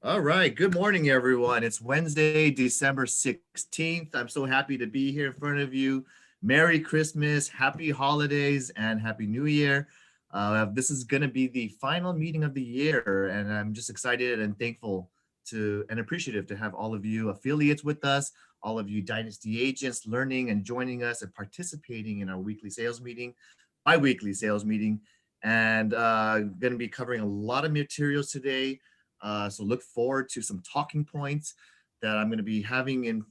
All right. Good morning, everyone. It's Wednesday, December 16th. I'm so happy to be here in front of you. Merry Christmas, Happy Holidays, and Happy New Year. This is going to be the final meeting of the year, and I'm just excited and thankful to and appreciative to have all of you affiliates with us, all of you Dynasty agents learning and joining us and participating in our weekly sales meeting, bi-weekly sales meeting, and going to be covering a lot of materials today. So look forward to some talking points that I'm going to be having in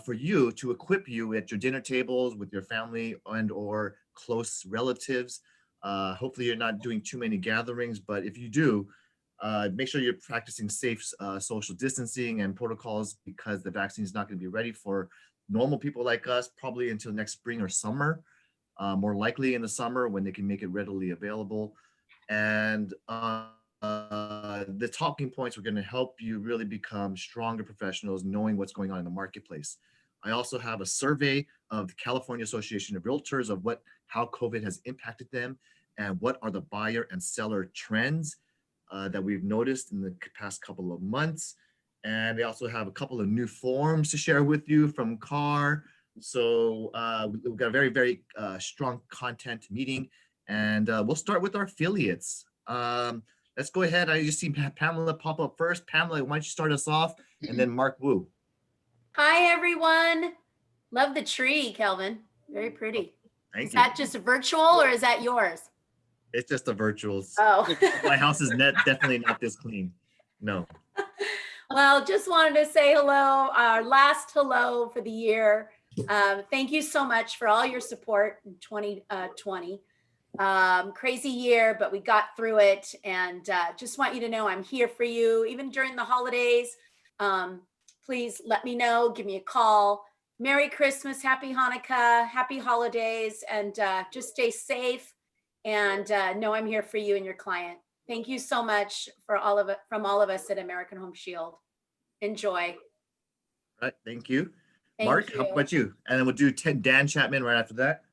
for you to equip you at your dinner tables with your family and or close relatives. Hopefully you're not doing too many gatherings, but if you do, make sure you're practicing safe social distancing and protocols because the vaccine is not going to be ready for normal people like us probably until next spring or summer, more likely in the summer when they can make it readily available. And the talking points are going to help you really become stronger professionals knowing what's going on in the marketplace. I also have a survey of the California Association of Realtors of how COVID has impacted them and what are the buyer and seller trends that we've noticed in the past couple of months. And they also have a couple of new forms to share with you from CAR. So we've got a very, very strong content meeting. And we'll start with our affiliates. Let's go ahead. I just see Pamela pop up first. Pamela, why don't you start us off? And then Mark Wu. Hi, everyone. Love the tree, Kelvin. Very pretty. Thank Is you. that just a virtual or is that yours? It's just the virtuals. Oh. My house is definitely not this clean. No. Well, just wanted to say hello, our last hello for the year. Thank you so much for all your support in 2020. Crazy year, but we got through it. And just want you to know I'm here for you, even during the holidays. Please let me know, give me a call. Merry Christmas, Happy Hanukkah, Happy Holidays, and just stay safe. And know I'm here for you and your client. Thank you so much for all of it, from all of us at American Home Shield. Enjoy. All right, thank you. Mark, how about you? And then we'll do Dan Chapman right after that.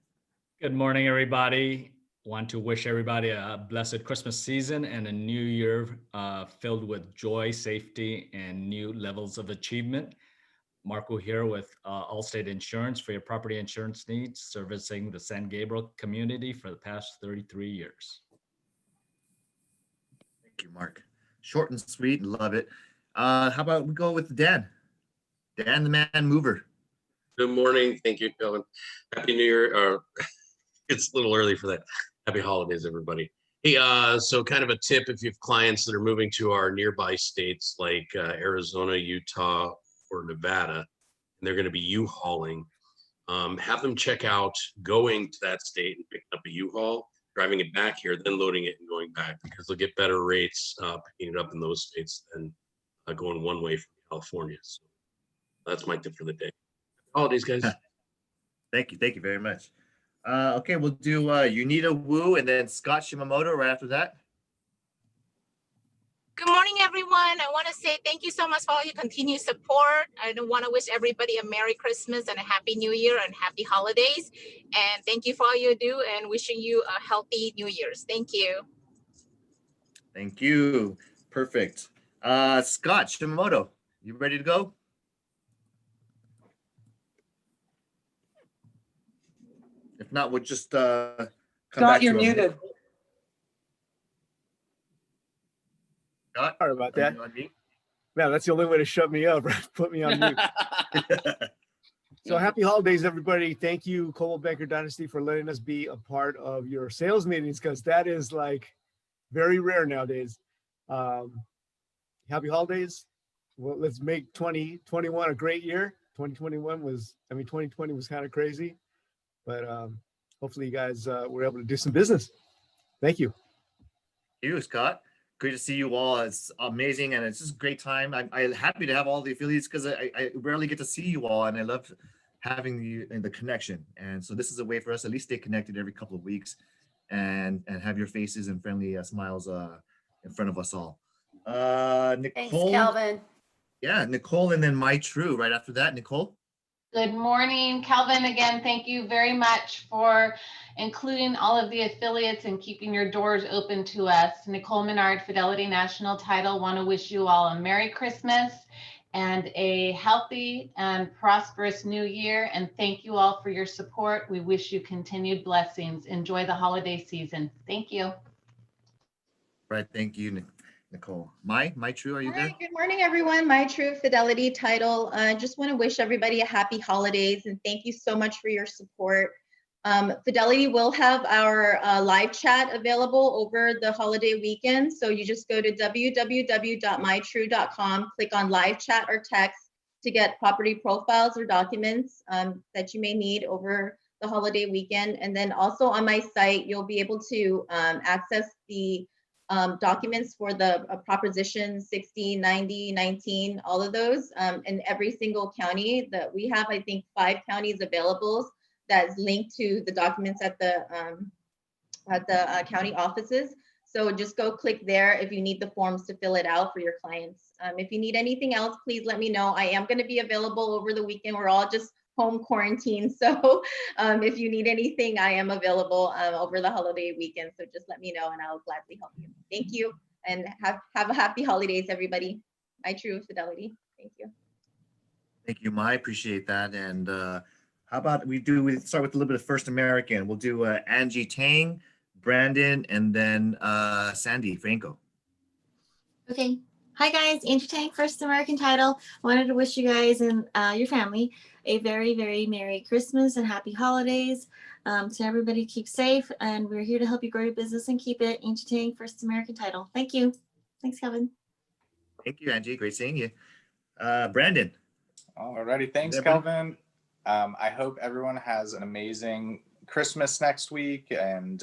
Good morning, everybody. Want to wish everybody a blessed Christmas season and a new year filled with joy, safety, and new levels of achievement. Marco here with Allstate Insurance for your property insurance needs, servicing the San Gabriel community for the past 33 years. Thank you, Mark. Short and sweet, love it. How about we go with Dan? Dan, the man mover. Good morning. Thank you, Kelvin. Happy New Year. It's a little early for that. Happy holidays, everybody. Hey, so kind of a tip if you have clients that are moving to our nearby states like Arizona, Utah, or Nevada, and they're going to be U-hauling, have them check out going to that state and picking up a U-Haul, driving it back here, then loading it and going back, because they'll get better rates picking it up in those states than going one way from California. So that's my tip for the day. Holidays, guys. Thank you. Thank you very much. Okay, we'll do Unita Wu and then Scott Shimamoto right after that. Good morning, everyone. I want to say thank you so much for all your continued support. I want to wish everybody a Merry Christmas and a Happy New Year and Happy Holidays. And thank you for all you do and wishing you a healthy New Year's. Thank you. Thank you. Perfect. Scott Shimamoto, you ready to go? If not, we'll just come Scott, you're muted. Scott, sorry about that. Man, that's the only way to shut me up, right? Put me on mute. So happy holidays, everybody. Thank you, Coldwell Banker Dynasty, for letting us be a part of your sales meetings, because that is like very rare nowadays. Happy holidays. Well, let's make 2021 a great year. 2020 was kind of crazy. But hopefully you guys were able to do some business. Thank you. Thank you, Scott. Great to see you all. It's amazing, and it's just a great time. I'm happy to have all the affiliates because I rarely get to see you all, and I love having the connection. And so this is a way for us to at least stay connected every couple of weeks and have your faces and friendly smiles in front of us all. Nicole. Thanks, Calvin. Yeah, Nicole, and then My True right after that. Nicole. Good morning, Calvin. Again, thank you very much for including all of the affiliates and keeping your doors open to us. Nicole Menard, Fidelity National Title, want to wish you all a Merry Christmas and a healthy and prosperous new year. And thank you all for your support. We wish you continued blessings. Enjoy the holiday season. Thank you. Right, thank you, Nicole. My True, are you there? Hi, good morning, everyone. My True Fidelity Title. I just want to wish everybody a happy holidays and thank you so much for your support. Fidelity will have our live chat available over the holiday weekend. So you just go to www.mytrue.com, click on live chat or text to get property profiles or documents that you may need over the holiday weekend. And then also on my site, you'll be able to access the documents for the proposition 60, 90, 19, all of those in every single county that we have. I think 5 counties available that's linked to the documents at the county offices. So just go click there if you need the forms to fill it out for your clients. If you need anything else, please let me know. I am going to be available over the weekend. We're all just home quarantine. So if you need anything, I am available over the holiday weekend. So just let me know and I'll gladly help you. Thank you. And have a happy holidays, everybody. My True Fidelity. Thank you. Thank you, Mai. Appreciate that. And how about we start with a little bit of First American. We'll do Angie Tang, Brandon, and then Sandy Franco. Okay. Hi guys, Angie Tang, First American Title. Wanted to wish you guys and your family a very, very Merry Christmas and Happy Holidays. So everybody keep safe, and we're here to help you grow your business and keep it. Angie Tang, First American Title. Thank you. Thanks, Kevin. Thank you, Angie. Great seeing you. Brandon. Alrighty, thanks, Everybody. Kelvin. I hope everyone has an amazing Christmas next week and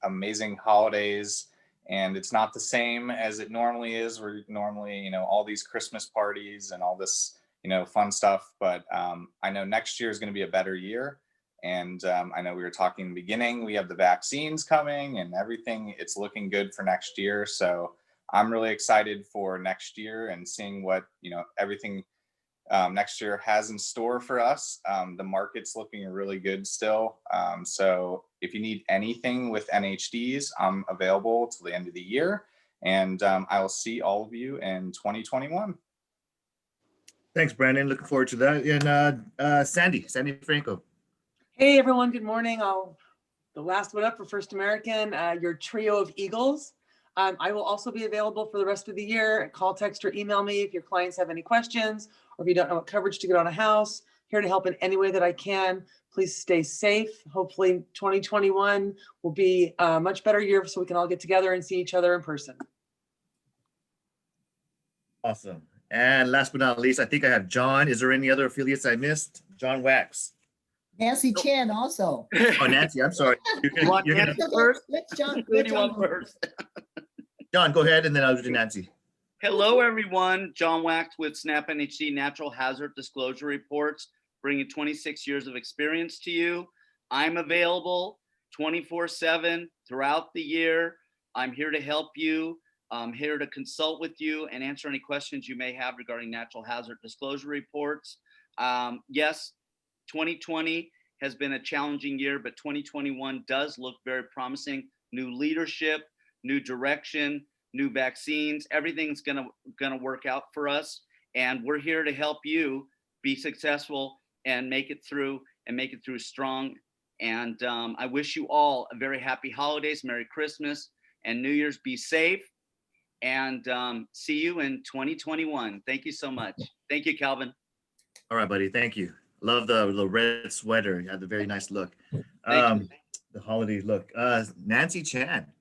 amazing holidays. And it's not the same as it normally is. We're normally, all these Christmas parties and all this, fun stuff. But I know next year is going to be a better year. And I know we were talking in the beginning, we have the vaccines coming and everything. It's looking good for next year. So I'm really excited for next year and seeing what, everything next year has in store for us. The market's looking really good still. So if you need anything with NHDs, I'm available till the end of the year. And I will see all of you in 2021. Thanks, Brandon. Looking forward to that. And Sandy Franco. Hey everyone, good morning. The last one up for First American, your trio of Eagles. I will also be available for the rest of the year. Call, text, or email me if your clients have any questions, or if you don't know what coverage to get on a house. Here to help in any way that I can. Please stay safe. Hopefully 2021 will be a much better year so we can all get together and see each other in person. Awesome. And last but not least, I think I have John. Is there any other affiliates I missed? John Wax. Nancy Chan also. Oh, Nancy, I'm sorry. You're gonna First, let's John. Who do you want first? John, go ahead, and then I'll do Nancy. Hello, everyone. John Wax with Snap NHD Natural Hazard Disclosure Reports, bringing 26 years of experience to you. I'm available 24/7 throughout the year. I'm here to help you. I'm here to consult with you and answer any questions you may have regarding natural hazard disclosure reports. Yes, 2020 has been a challenging year, but 2021 does look very promising. New leadership, new direction, new vaccines, everything's gonna work out for us. And we're here to help you be successful and make it through strong. And I wish you all a very happy holidays, Merry Christmas and New Year's. Be safe, and see you in 2021. Thank you so much. Thank you, Calvin. All right, buddy. Thank you. Love the red sweater. You had the very nice look. Thank you. The holiday look. Nancy Chan.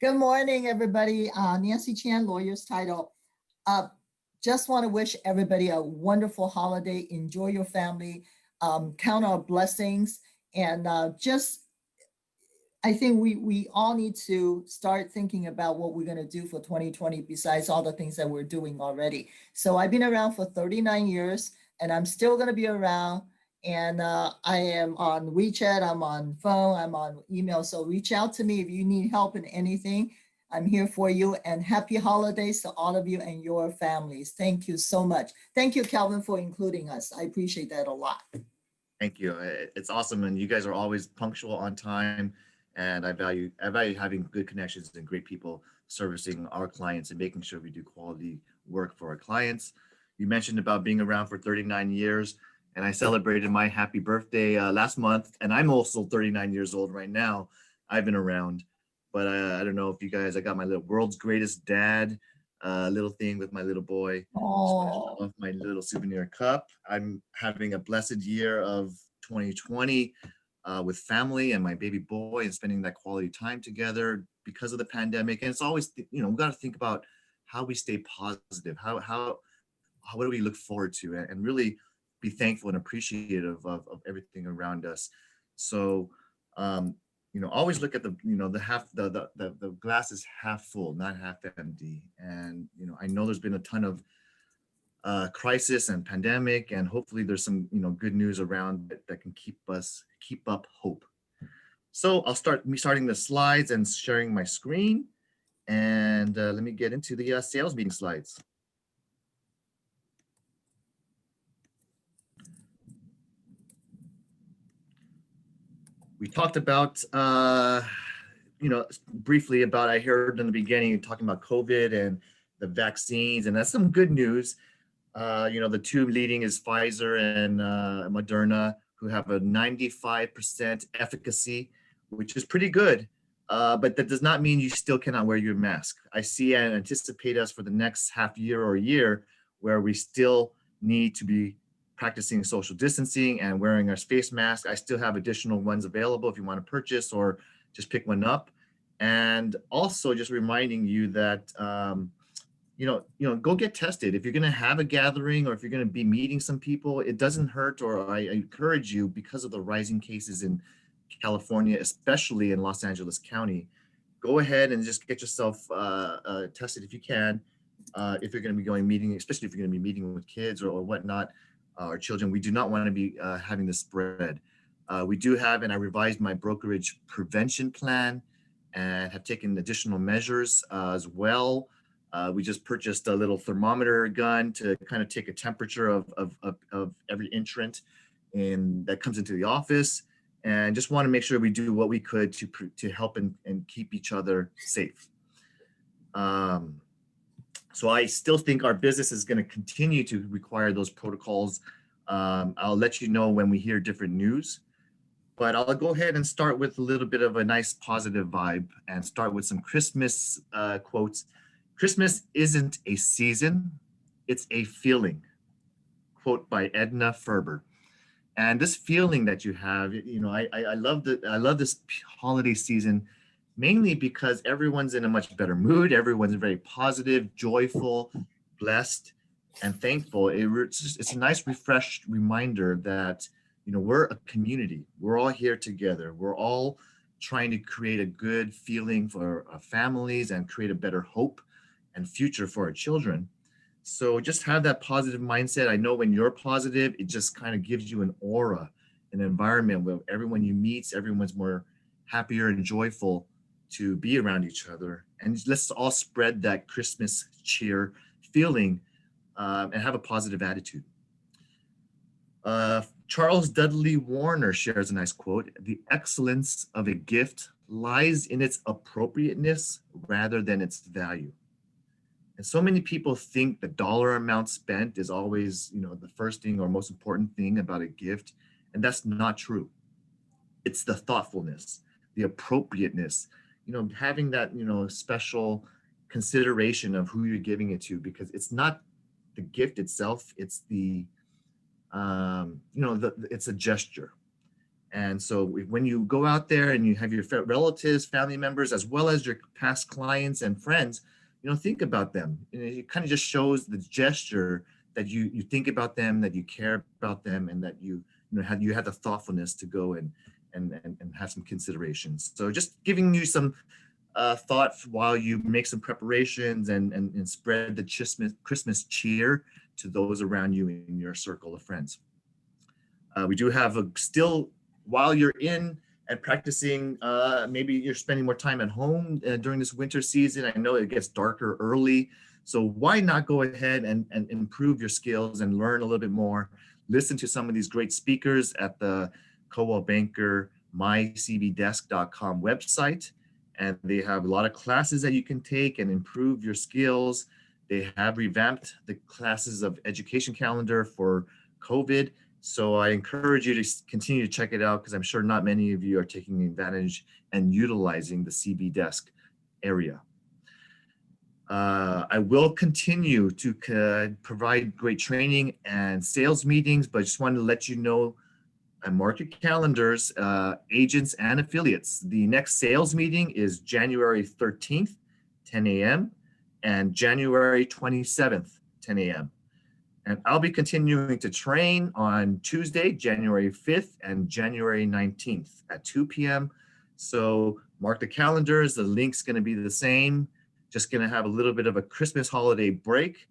Good morning, everybody. Nancy Chan, Lawyer's Title. Just want to wish everybody a wonderful holiday. Enjoy your family. Count our blessings. And I think we all need to start thinking about what we're going to do for 2020 besides all the things that we're doing already. So I've been around for 39 years and I'm still going to be around. And I am on WeChat, I'm on phone, I'm on email. So reach out to me if you need help in anything. I'm here for you, and happy holidays to all of you and your families. Thank you so much. Thank you, Calvin, for including us. I appreciate that a lot. Thank you. It's awesome, and you guys are always punctual, on time, and I value having good connections and great people servicing our clients and making sure we do quality work for our clients. You mentioned about being around for 39 years, and I celebrated my happy birthday last month, and I'm also 39 years old right now. I've been around, but I don't know if you guys, I got my little world's greatest dad little thing with my little boy. Oh, Of my little souvenir cup. I'm having a blessed year of 2020 with family and my baby boy, and spending that quality time together because of the pandemic. And it's always, we got to think about how we stay positive. How what do we look forward to, and really be thankful and appreciative of everything around us. So, always look at the glass is half full, not half empty. And, I know there's been a ton of crisis and pandemic, and hopefully there's some, good news around that can keep up hope. So I'll starting the slides and sharing my screen. And let me get into the sales meeting slides. We talked about, briefly about, I heard in the beginning, talking about COVID and the vaccines, and that's some good news. The two leading is Pfizer and Moderna, who have a 95% efficacy, which is pretty good. But that does not mean you still cannot wear your mask. I see and anticipate us for the next half year or year where we still need to be practicing social distancing and wearing our face mask. I still have additional ones available if you want to purchase or just pick one up. And also just reminding you that, go get tested. If you're going to have a gathering or if you're going to be meeting some people, it doesn't hurt, or I encourage you, because of the rising cases in California, especially in Los Angeles County, go ahead and just get yourself tested if you can. If you're going to be going meeting, especially if you're going to be meeting with kids or whatnot, or children, we do not want to be having this spread. We do have, and I revised my brokerage prevention plan and have taken additional measures as well. We just purchased a little thermometer gun to kind of take a temperature of every entrant that comes into the office, and just want to make sure we do what we could to help and keep each other safe. So I still think our business is going to continue to require those protocols. I'll let you know when we hear different news, but I'll go ahead and start with a little bit of a nice positive vibe and start with some Christmas quotes. Christmas isn't a season, it's a feeling. Quote by Edna Ferber. And this feeling that you have, I love this holiday season, mainly because everyone's in a much better mood. Everyone's very positive, joyful, blessed, and thankful. It's a nice, refreshed reminder that, we're a community. We're all here together. We're all trying to create a good feeling for our families and create a better hope and future for our children. So just have that positive mindset. I know when you're positive, it just kind of gives you an aura, an environment where everyone you meet, everyone's more happier and joyful to be around each other. And let's all spread that Christmas cheer feeling and have a positive attitude. Charles Dudley Warner shares a nice quote: "The excellence of a gift lies in its appropriateness rather than its value." And so many people think the dollar amount spent is always, the first thing or most important thing about a gift. And that's not true. It's the thoughtfulness, the appropriateness, having that, special consideration of who you're giving it to, because it's not the gift itself, it's the, it's a gesture. And so when you go out there and you have your relatives, family members, as well as your past clients and friends, think about them. It kind of just shows the gesture that you think about them, that you care about them, and that you have the thoughtfulness to go and have some considerations. So just giving you some thought while you make some preparations and spread the Christmas cheer to those around you in your circle of friends. We do have still, while you're in and practicing. Maybe you're spending more time at home during this winter season. I know it gets darker early. So why not go ahead and improve your skills and learn a little bit more? Listen to some of these great speakers at the Coldwell Banker mycbdesk.com website. And they have a lot of classes that you can take and improve your skills. They have revamped the classes of education calendar for COVID. So I encourage you to continue to check it out because I'm sure not many of you are taking advantage and utilizing the CB Desk area. I will continue to provide great training and sales meetings, but I just wanted to let you know and mark your calendars, agents and affiliates. The next sales meeting is January 13th, 10 a.m. and January 27th, 10 a.m. And I'll be continuing to train on Tuesday, January 5th and January 19th at 2 p.m. So mark the calendars. The link's going to be the same. Just going to have a little bit of a Christmas holiday break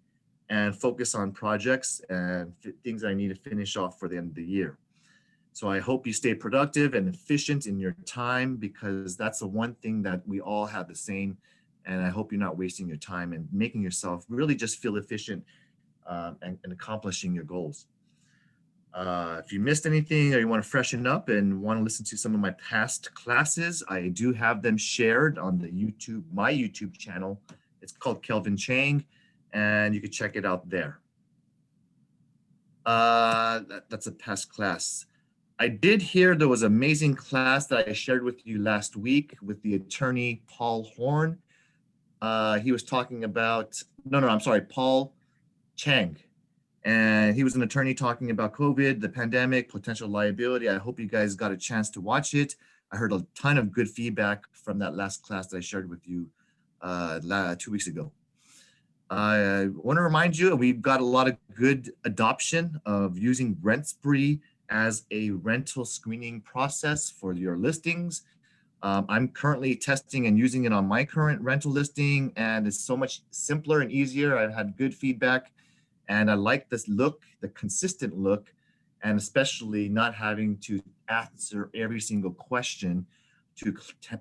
and focus on projects and things I need to finish off for the end of the year. So I hope you stay productive and efficient in your time because that's the one thing that we all have the same. And I hope you're not wasting your time and making yourself really just feel efficient and accomplishing your goals. If you missed anything or you want to freshen up and want to listen to some of my past classes, I do have them shared on the my YouTube channel. It's called Kelvin Chang, and you can check it out there. That's a past class. I did hear there was an amazing class that I shared with you last week with the attorney Paul Horn. He was talking about, Paul Chang. And he was an attorney talking about COVID, the pandemic, potential liability. I hope you guys got a chance to watch it. I heard a ton of good feedback from that last class that I shared with you 2 weeks ago. I want to remind you, we've got a lot of good adoption of using RentSpree as a rental screening process for your listings. I'm currently testing and using it on my current rental listing, and it's so much simpler and easier. I've had good feedback. And I like this look, the consistent look, and especially not having to answer every single question to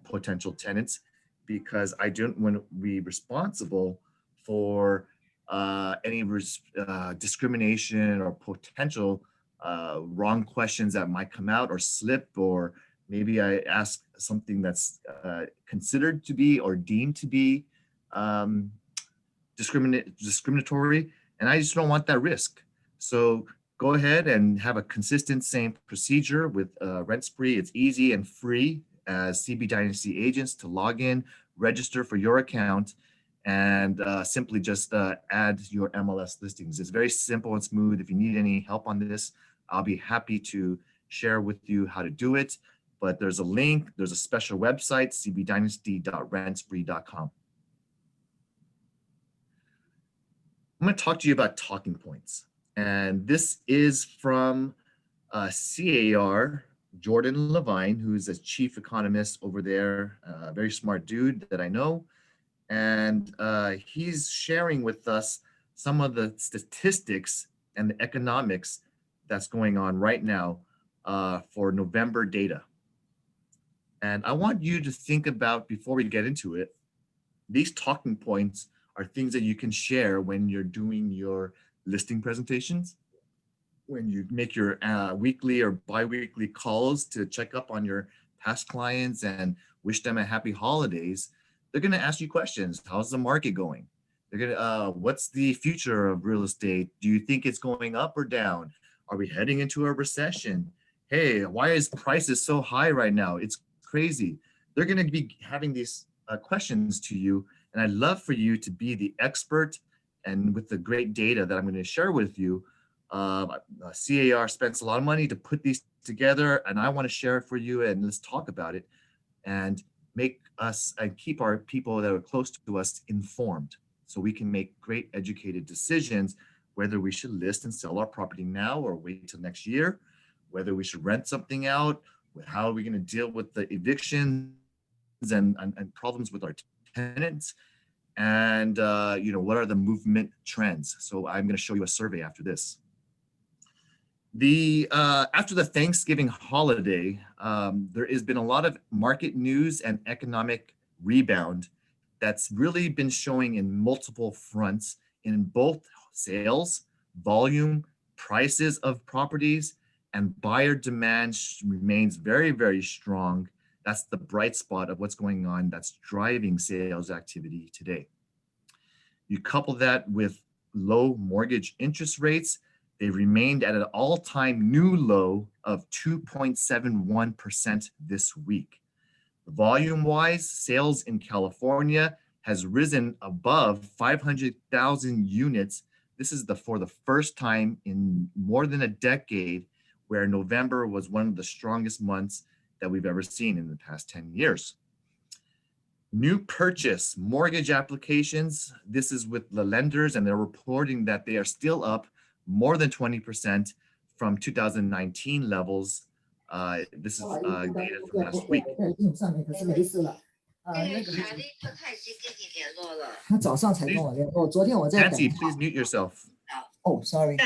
potential tenants because I don't want to be responsible for any discrimination or potential wrong questions that might come out or slip, or maybe I ask something that's considered to be or deemed to be discriminatory. And I just don't want that risk. So go ahead and have a consistent same procedure with RentSpree. It's easy and free as CB Dynasty agents to log in, register for your account, and simply just add your MLS listings. It's very simple and smooth. If you need any help on this, I'll be happy to share with you how to do it. But there's a link, there's a special website, cbdynasty.rentspree.com. I'm going to talk to you about talking points. And this is from CAR, Jordan Levine, who's a chief economist over there, a very smart dude that I know. And he's sharing with us some of the statistics and the economics that's going on right now for November data. And I want you to think about, before we get into it, these talking points are things that you can share when you're doing your listing presentations, when you make your weekly or bi-weekly calls to check up on your past clients and wish them a happy holidays. They're going to ask you questions. How's the market going? They're going to, what's the future of real estate? Do you think it's going up or down? Are we heading into a recession? Hey, why is prices so high right now? It's crazy. They're going to be having these questions to you. And I'd love for you to be the expert, and with the great data that I'm going to share with you. CAR spends a lot of money to put these together, and I want to share it for you, and let's talk about it and make us and keep our people that are close to us informed so we can make great educated decisions whether we should list and sell our property now or wait till next year, whether we should rent something out, how are we going to deal with the evictions and problems with our tenants, and what are the movement trends. So I'm going to show you a survey after this. After the Thanksgiving holiday, there has been a lot of market news and economic rebound that's really been showing in multiple fronts in both sales, volume, prices of properties, and buyer demand remains very, very strong. That's the bright spot of what's going on that's driving sales activity today. You couple that with low mortgage interest rates, they remained at an all-time new low of 2.71% this week. Volume-wise, sales in California has risen above 500,000 units. This is for the first time in more than a decade where November was one of the strongest months that we've ever seen in the past 10 years. New purchase mortgage applications, this is with the lenders, and they're reporting that they are still up more than 20% from 2019 levels. This is data from last week. Nancy, please mute yourself. Oh, sorry.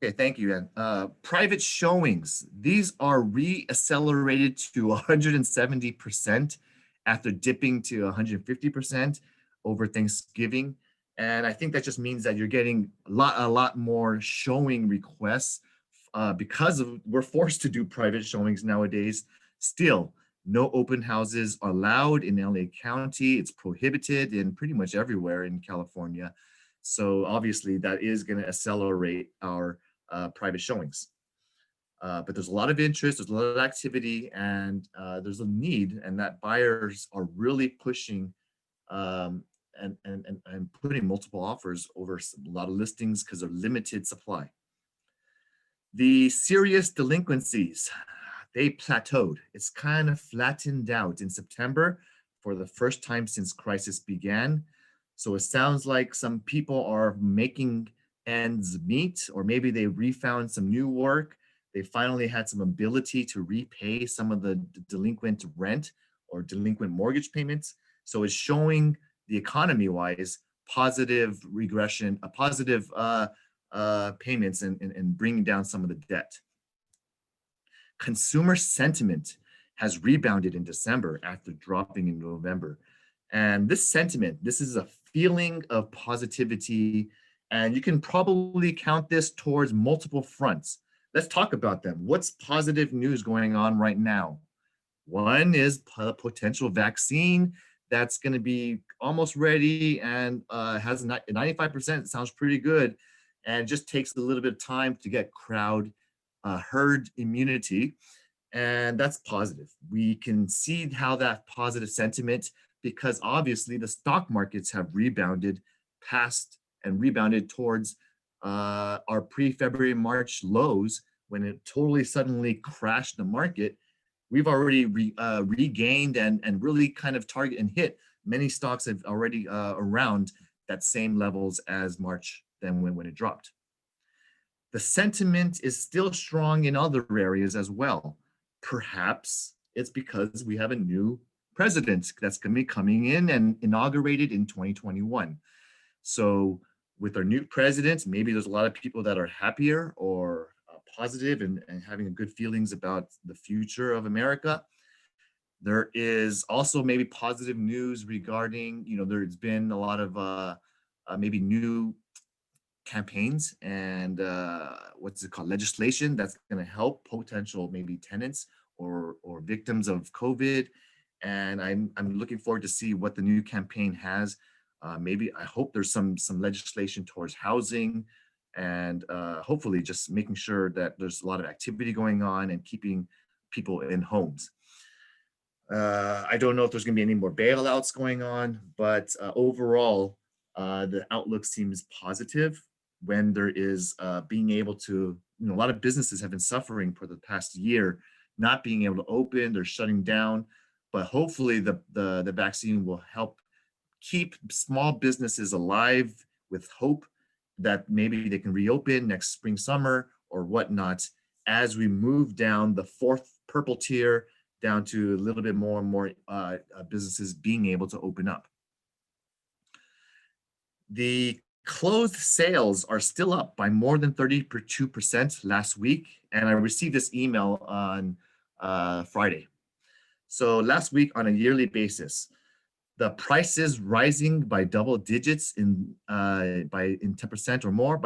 Okay, thank you, Ann. Private showings, these are re-accelerated to 170% after dipping to 150% over Thanksgiving. And I think that just means that you're getting a lot more showing requests because we're forced to do private showings nowadays. Still, no open houses are allowed in LA County. It's prohibited in pretty much everywhere in California. So obviously that is going to accelerate our private showings. But there's a lot of interest, there's a lot of activity, and there's a need, and that buyers are really pushing and putting multiple offers over a lot of listings because of limited supply. The serious delinquencies, they plateaued. It's kind of flattened out in September for the first time since crisis began. So it sounds like some people are making ends meet, or maybe they refound some new work. They finally had some ability to repay some of the delinquent rent or delinquent mortgage payments. So it's showing the economy-wise positive regression, positive payments and bringing down some of the debt. Consumer sentiment has rebounded in December after dropping in November. And this sentiment, this is a feeling of positivity, and you can probably count this towards multiple fronts. Let's talk about them. What's positive news going on right now? One is a potential vaccine that's going to be almost ready and has 95%. Sounds pretty good, and it just takes a little bit of time to get herd immunity, and that's positive. We can see how that positive sentiment, because obviously the stock markets have rebounded past and rebounded towards our pre-February, March lows when it totally suddenly crashed the market. We've already regained and really kind of target and hit. Many stocks have already around that same levels as March then when it dropped. The sentiment is still strong in other areas as well. Perhaps it's because we have a new president that's going to be coming in and inaugurated in 2021. So with our new president, maybe there's a lot of people that are happier or positive and having good feelings about the future of America. There is also maybe positive news regarding, there's been a lot of maybe new campaigns and what's it called, legislation that's going to help potential maybe tenants or victims of COVID. And I'm looking forward to see what the new campaign has. Maybe I hope there's some legislation towards housing and hopefully just making sure that there's a lot of activity going on and keeping people in homes. I don't know if there's going to be any more bailouts going on, but overall, the outlook seems positive when there is being able to, a lot of businesses have been suffering for the past year, not being able to open, they're shutting down, but hopefully the vaccine will help keep small businesses alive with hope that maybe they can reopen next spring, summer, or whatnot, as we move down the fourth purple tier down to a little bit more and more businesses being able to open up. The Closed sales are still up by more than 32% last week. And I received this email on Friday. So last week on a yearly basis, the prices rising by double digits in 10% or more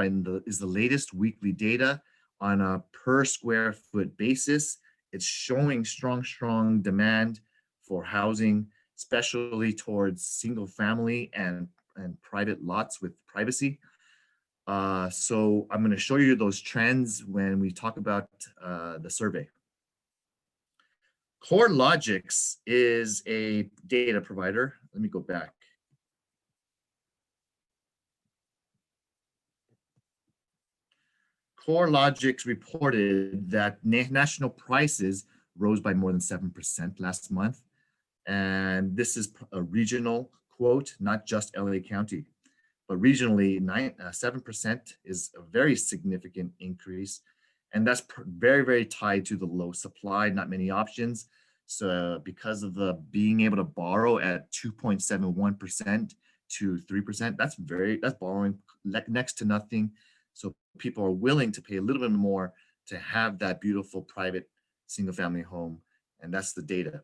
is the latest weekly data on a per square foot basis. It's showing strong demand for housing, especially towards single family and private lots with privacy. So I'm going to show you those trends when we talk about the survey. CoreLogix is a data provider. Let me go back. CoreLogix reported that national prices rose by more than 7% last month. And this is a regional quote, not just LA County, but regionally 7% is a very significant increase. And that's very tied to the low supply, not many options. So because of the being able to borrow at 2.71% to 3%, that's borrowing next to nothing. So people are willing to pay a little bit more to have that beautiful private single family home. And that's the data.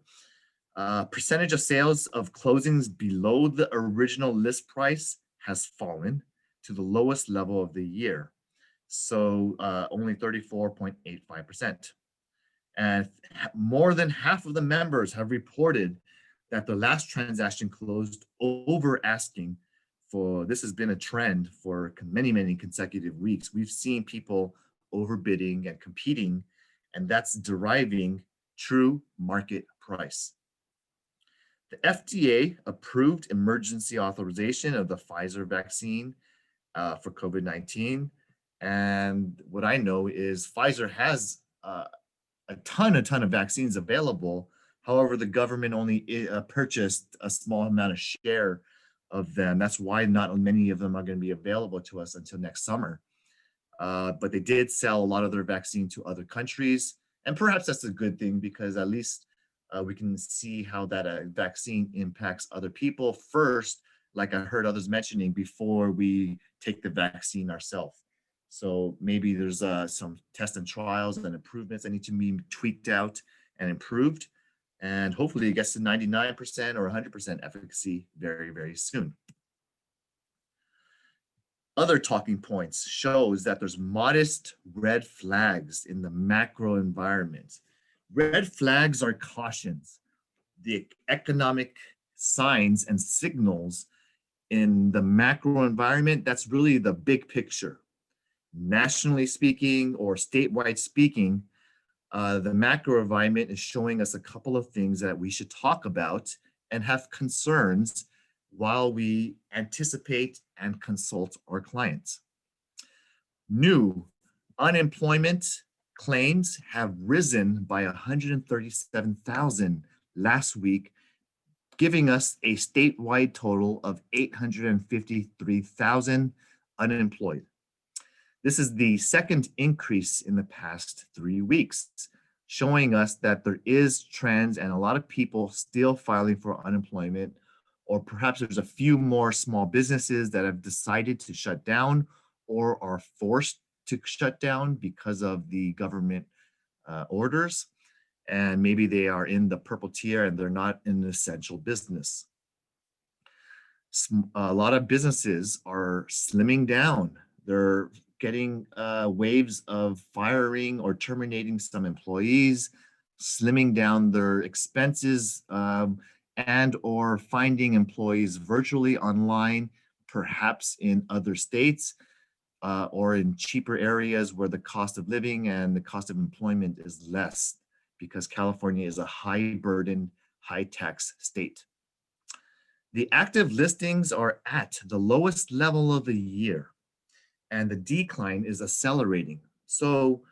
Percentage of sales of closings below the original list price has fallen to the lowest level of the year. So only 34.85%. And more than half of the members have reported that the last transaction closed over asking for. This has been a trend for many consecutive weeks. We've seen people overbidding and competing, and that's deriving true market price. The FDA approved emergency authorization of the Pfizer vaccine for COVID-19. And what I know is Pfizer has a ton of vaccines available. However, the government only purchased a small amount of share of them. That's why not many of them are going to be available to us until next summer. But they did sell a lot of their vaccine to other countries. And perhaps that's a good thing because at least we can see how that vaccine impacts other people first, like I heard others mentioning, before we take the vaccine ourselves. So maybe there's some tests and trials and improvements that need to be tweaked out and improved. And hopefully it gets to 99% or 100% efficacy very soon. Other talking points shows that there's modest red flags in the macro environment. Red flags are cautions. The economic signs and signals in the macro environment, that's really the big picture. Nationally speaking or statewide speaking, the macro environment is showing us a couple of things that we should talk about and have concerns while we anticipate and consult our clients. New unemployment claims have risen by 137,000 last week, giving us a statewide total of 853,000 unemployed. This is the second increase in the past 3 weeks, showing us that there is trends and a lot of people still filing for unemployment, or perhaps there's a few more small businesses that have decided to shut down or are forced to shut down because of the government orders. And maybe they are in the purple tier and they're not an essential business. A lot of businesses are slimming down. They're getting waves of firing or terminating some employees, slimming down their expenses, and or finding employees virtually online, perhaps in other states, or in cheaper areas where the cost of living and the cost of employment is less, because California is a high burden, high tax state. The active listings are at the lowest level of the year, and the decline is accelerating. So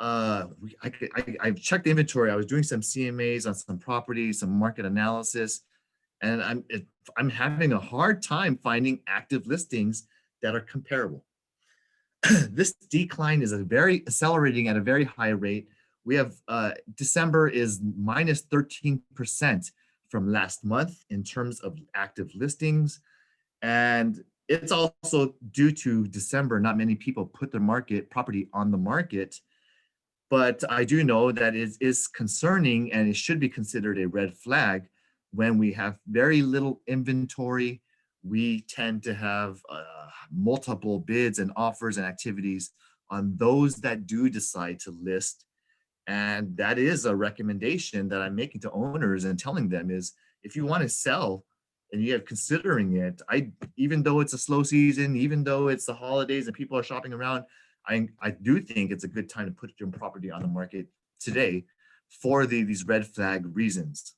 I've checked the inventory. I was doing some CMAs on some properties, some market analysis, and I'm having a hard time finding active listings that are comparable. This decline is accelerating at a very high rate. We have December is minus 13% from last month in terms of active listings. And it's also due to December, not many people put their property on the market. But I do know that it is concerning and it should be considered a red flag when we have very little inventory. We tend to have multiple bids and offers and activities on those that do decide to list. And that is a recommendation that I'm making to owners and telling them is, if you want to sell and you're considering it, even though it's a slow season, even though it's the holidays and people are shopping around, I do think it's a good time to put your property on the market today for these red flag reasons.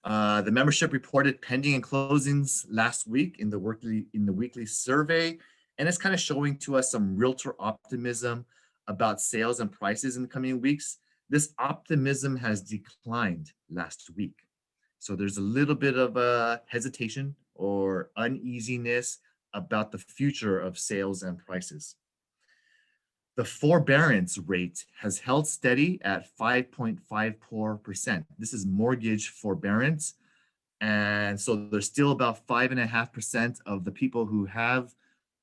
The membership reported pending and closings last week in the weekly survey, and it's kind of showing to us some realtor optimism about sales and prices in the coming weeks. This optimism has declined last week. So there's a little bit of a hesitation or uneasiness about the future of sales and prices. The forbearance rate has held steady at 5.54%. This is mortgage forbearance. And so there's still about 5.5% of the people who have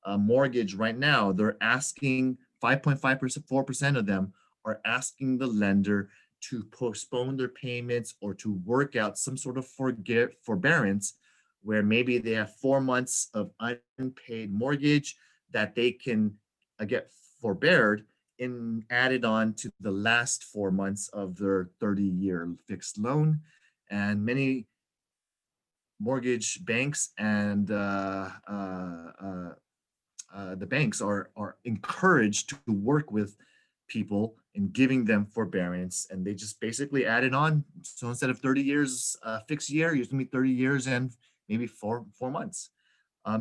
a mortgage right now. They're asking 5.54% of them are asking the lender to postpone their payments or to work out some sort of forbearance where maybe they have 4 months of unpaid mortgage that they can get forbeared and added on to the last 4 months of their 30-year fixed loan. And many mortgage banks and the banks are encouraged to work with people in giving them forbearance, and they just basically add it on. So instead of 30 years fixed year, it's gonna be 30 years and maybe four months.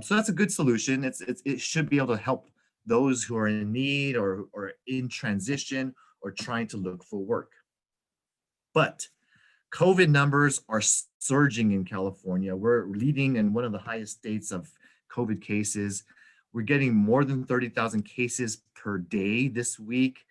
So that's a good solution. It should be able to help those who are in need or in transition or trying to look for work. But COVID numbers are surging in California. We're leading in one of the highest states of COVID cases. We're getting more than 30,000 cases per day this week.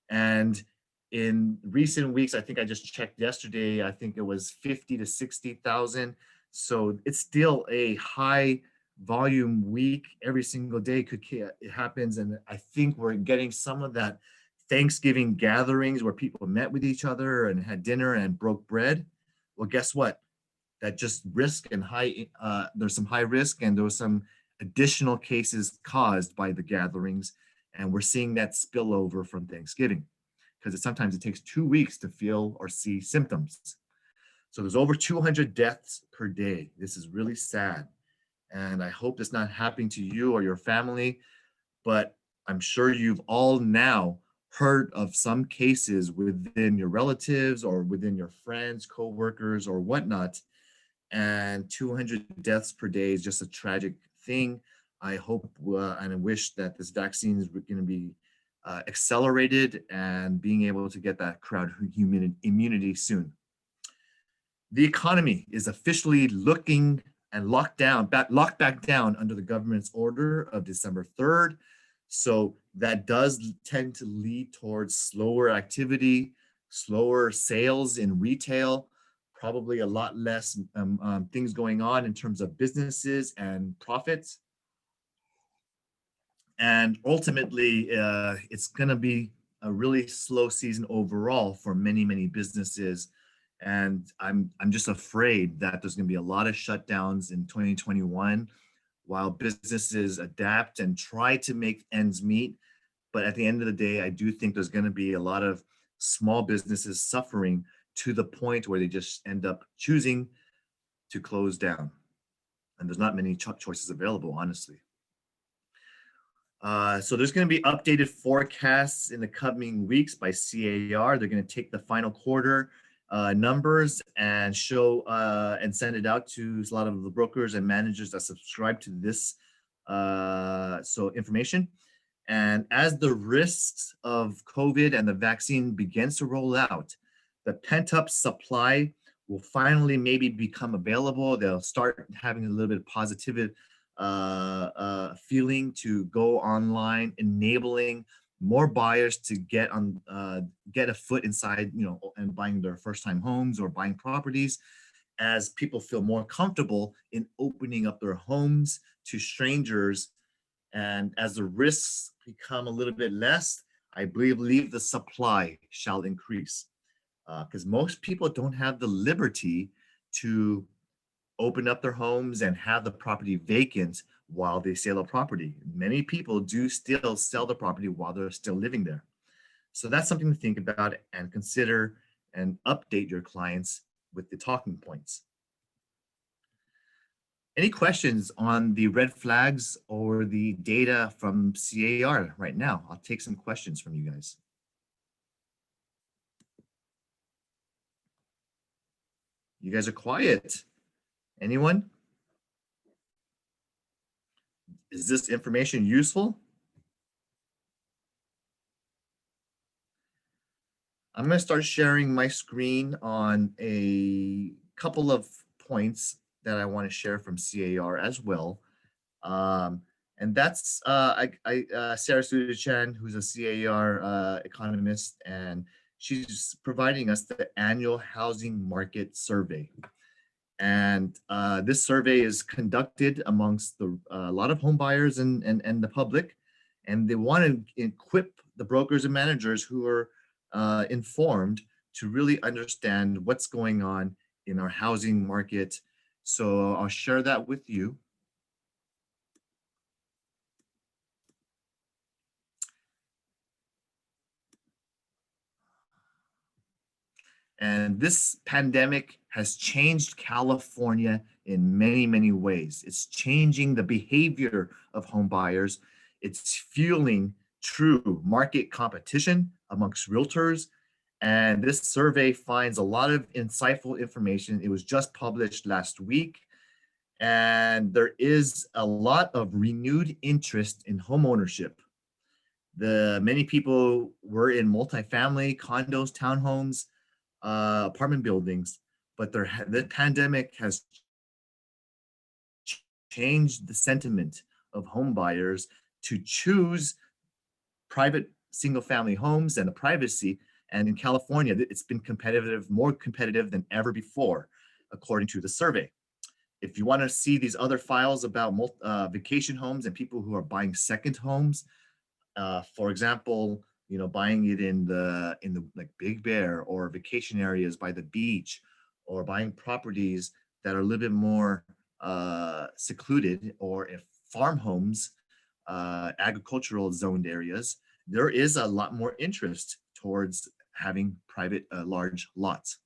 And in recent weeks, I think I just checked yesterday, I think it was 50 to 60,000. So it's still a high volume week. Every single day it happens. And I think we're getting some of that Thanksgiving gatherings where people met with each other and had dinner and broke bread. Well, guess what? That just risk and there's some high risk and there was some additional cases caused by the gatherings. And we're seeing that spill over from Thanksgiving because sometimes it takes 2 weeks to feel or see symptoms. So there's over 200 deaths per day. This is really sad. And I hope it's not happening to you or your family, but I'm sure you've all now heard of some cases within your relatives or within your friends, co-workers or whatnot. And 200 deaths per day is just a tragic thing. I hope and I wish that this vaccine is going to be accelerated and being able to get that crowd immunity soon. The economy is officially looking and locked back down under the government's order of December 3rd. So that does tend to lead towards slower activity, slower sales in retail, probably a lot less things going on in terms of businesses and profits. And ultimately, it's going to be a really slow season overall for many, many businesses. And I'm just afraid that there's going to be a lot of shutdowns in 2021 while businesses adapt and try to make ends meet. But at the end of the day, I do think there's going to be a lot of small businesses suffering to the point where they just end up choosing to close down. And there's not many choices available, honestly. So there's going to be updated forecasts in the coming weeks by CAR. They're going to take the final quarter numbers and show and send it out to a lot of the brokers and managers that subscribe to this information. And as the risks of COVID and the vaccine begins to roll out, the pent-up supply will finally maybe become available. They'll start having a little bit of positive feeling to go online, enabling more buyers to get a foot inside, and buying their first-time homes or buying properties, as people feel more comfortable in opening up their homes to strangers. And as the risks become a little bit less, I believe the supply shall increase. Because most people don't have the liberty to open up their homes and have the property vacant while they sell a property. Many people do still sell the property while they're still living there. So that's something to think about and consider and update your clients with the talking points. Any questions on the red flags or the data from CAR right now? I'll take some questions from you guys. You guys are quiet. Anyone? Is this information useful? I'm going to start sharing my screen on a couple of points that I want to share from CAR as well. And that's Sarah Sudachan, who's a CAR economist, and she's providing us the annual housing market survey. And this survey is conducted amongst a lot of home buyers and the public, and they want to equip the brokers and managers who are informed to really understand what's going on in our housing market. So I'll share that with you. And this pandemic has changed California in many, many ways. It's changing the behavior of home buyers. It's fueling true market competition amongst realtors. And this survey finds a lot of insightful information. It was just published last week. And there is a lot of renewed interest in home ownership. Many people were in multifamily, condos, townhomes, apartment buildings, but the pandemic has changed the sentiment of home buyers to choose private single-family homes and the privacy. And in California, it's been competitive, more competitive than ever before, according to the survey. If you want to see these other files about vacation homes and people who are buying second homes, for example, buying it in the like Big Bear or vacation areas by the beach, or buying properties that are a little bit more secluded, or if farm homes, agricultural zoned areas, there is a lot more interest towards having private large lots.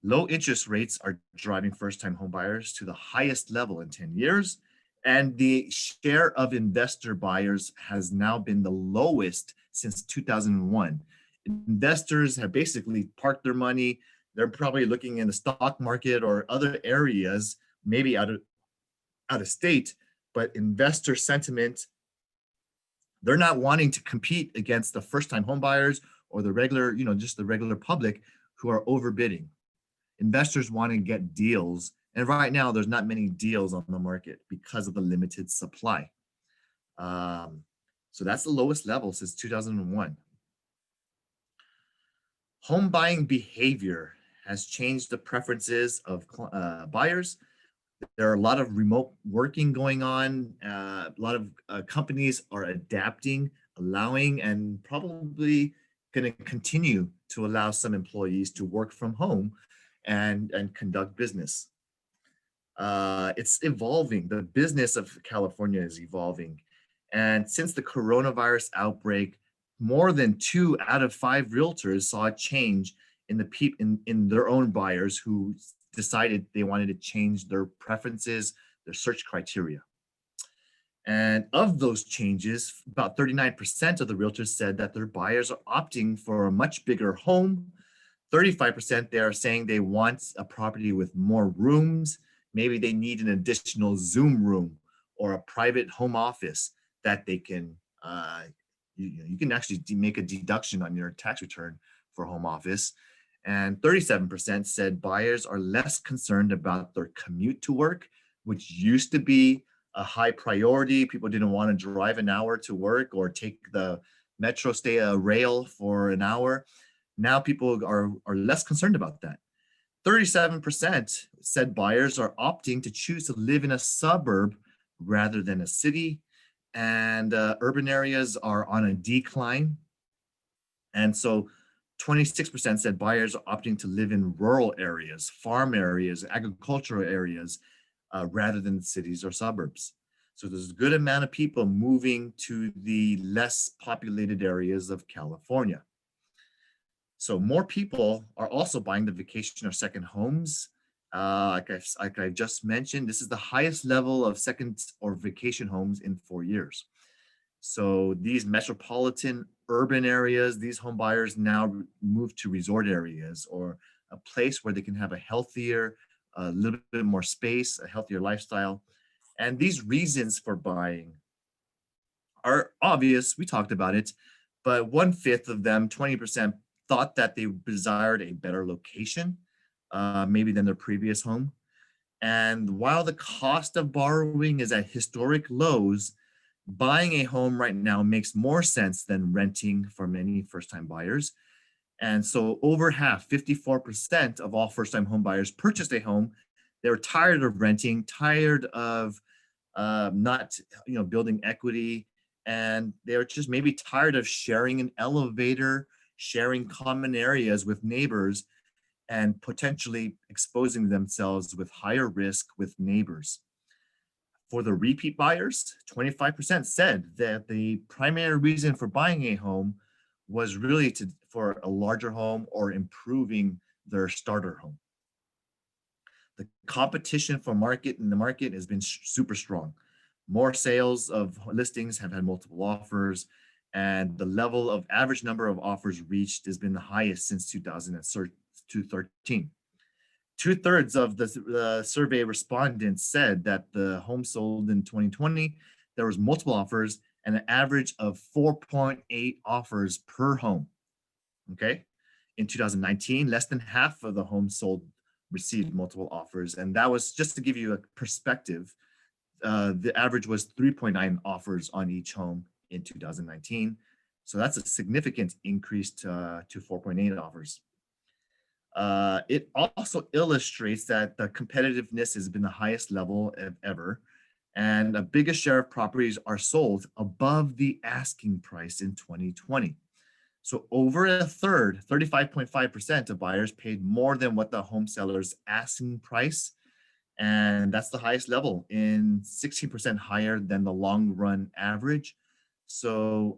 Low interest rates are driving first-time home buyers to the highest level in 10 years. And the share of investor buyers has now been the lowest since 2001. Investors have basically parked their money. They're probably looking in the stock market or other areas, maybe out of state, but investor sentiment, they're not wanting to compete against the first-time home buyers or the regular, just the regular public who are overbidding. Investors want to get deals. And right now, there's not many deals on the market because of the limited supply. So that's the lowest level since 2001. Home buying behavior has changed the preferences of buyers. There are a lot of remote working going on. A lot of companies are adapting, allowing, and probably going to continue to allow some employees to work from home and conduct business. It's evolving. The business of California is evolving. And since the coronavirus outbreak, more than 2 out of 5 realtors saw a change in their own buyers who decided they wanted to change their preferences, their search criteria. And of those changes, about 39% of the realtors said that their buyers are opting for a much bigger home. 35% they are saying they want a property with more rooms. Maybe they need an additional Zoom room or a private home office that they can, you can actually make a deduction on your tax return for home office. And 37% said buyers are less concerned about their commute to work, which used to be a high priority. People didn't want to drive an hour to work or take the metro, stay a rail for an hour. Now people are less concerned about that. 37% said buyers are opting to choose to live in a suburb rather than a city. And urban areas are on a decline. And so 26% said buyers are opting to live in rural areas, farm areas, agricultural areas, rather than cities or suburbs. So there's a good amount of people moving to the less populated areas of California. So more people are also buying the vacation or second homes. Like I just mentioned, this is the highest level of second or vacation homes in 4 years. So these metropolitan urban areas, these home buyers now move to resort areas or a place where they can have a healthier, a little bit more space, a healthier lifestyle. And these reasons for buying are obvious. We talked about it, but 1/5 of them, 20%, thought that they desired a better location, maybe than their previous home. And while the cost of borrowing is at historic lows, buying a home right now makes more sense than renting for many first-time buyers. And so over half, 54% of all first-time home buyers purchased a home. They were tired of renting, tired of not building equity, and they were just maybe tired of sharing an elevator, sharing common areas with neighbors, and potentially exposing themselves with higher risk with neighbors. For the repeat buyers, 25% said that the primary reason for buying a home was really for a larger home or improving their starter home. The competition for the market has been super strong. More sales of listings have had multiple offers, and the level of average number of offers reached has been the highest since 2013. 2/3 of the survey respondents said that the home sold in 2020, there was multiple offers and an average of 4.8 offers per home. Okay. In 2019, less than half of the homes sold received multiple offers. And that was, just to give you a perspective, the average was 3.9 offers on each home in 2019. So that's a significant increase to 4.8 offers. It also illustrates that the competitiveness has been the highest level ever, and the biggest share of properties are sold above the asking price in 2020. So over a third, 35.5% of buyers paid more than what the home seller's asking price, and that's the highest level, in 16% higher than the long run average. So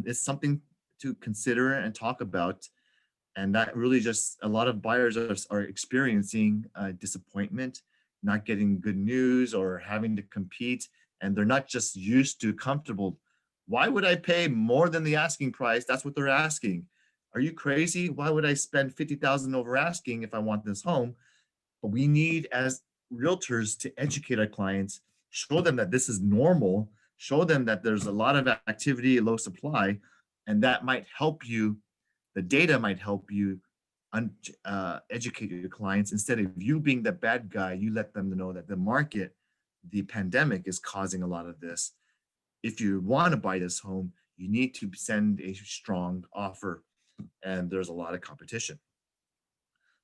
it's something to consider and talk about. And that really just, a lot of buyers are experiencing disappointment, not getting good news or having to compete. And they're not just used to comfortable. Why would I pay more than the asking price? That's what they're asking. Are you crazy? Why would I spend $50,000 over asking if I want this home? But we need, as realtors, to educate our clients, show them that this is normal, show them that there's a lot of activity, low supply, and that might help you. The data might help you educate your clients. Instead of you being the bad guy, you let them know that the market, the pandemic, is causing a lot of this. If you want to buy this home, you need to send a strong offer, and there's a lot of competition.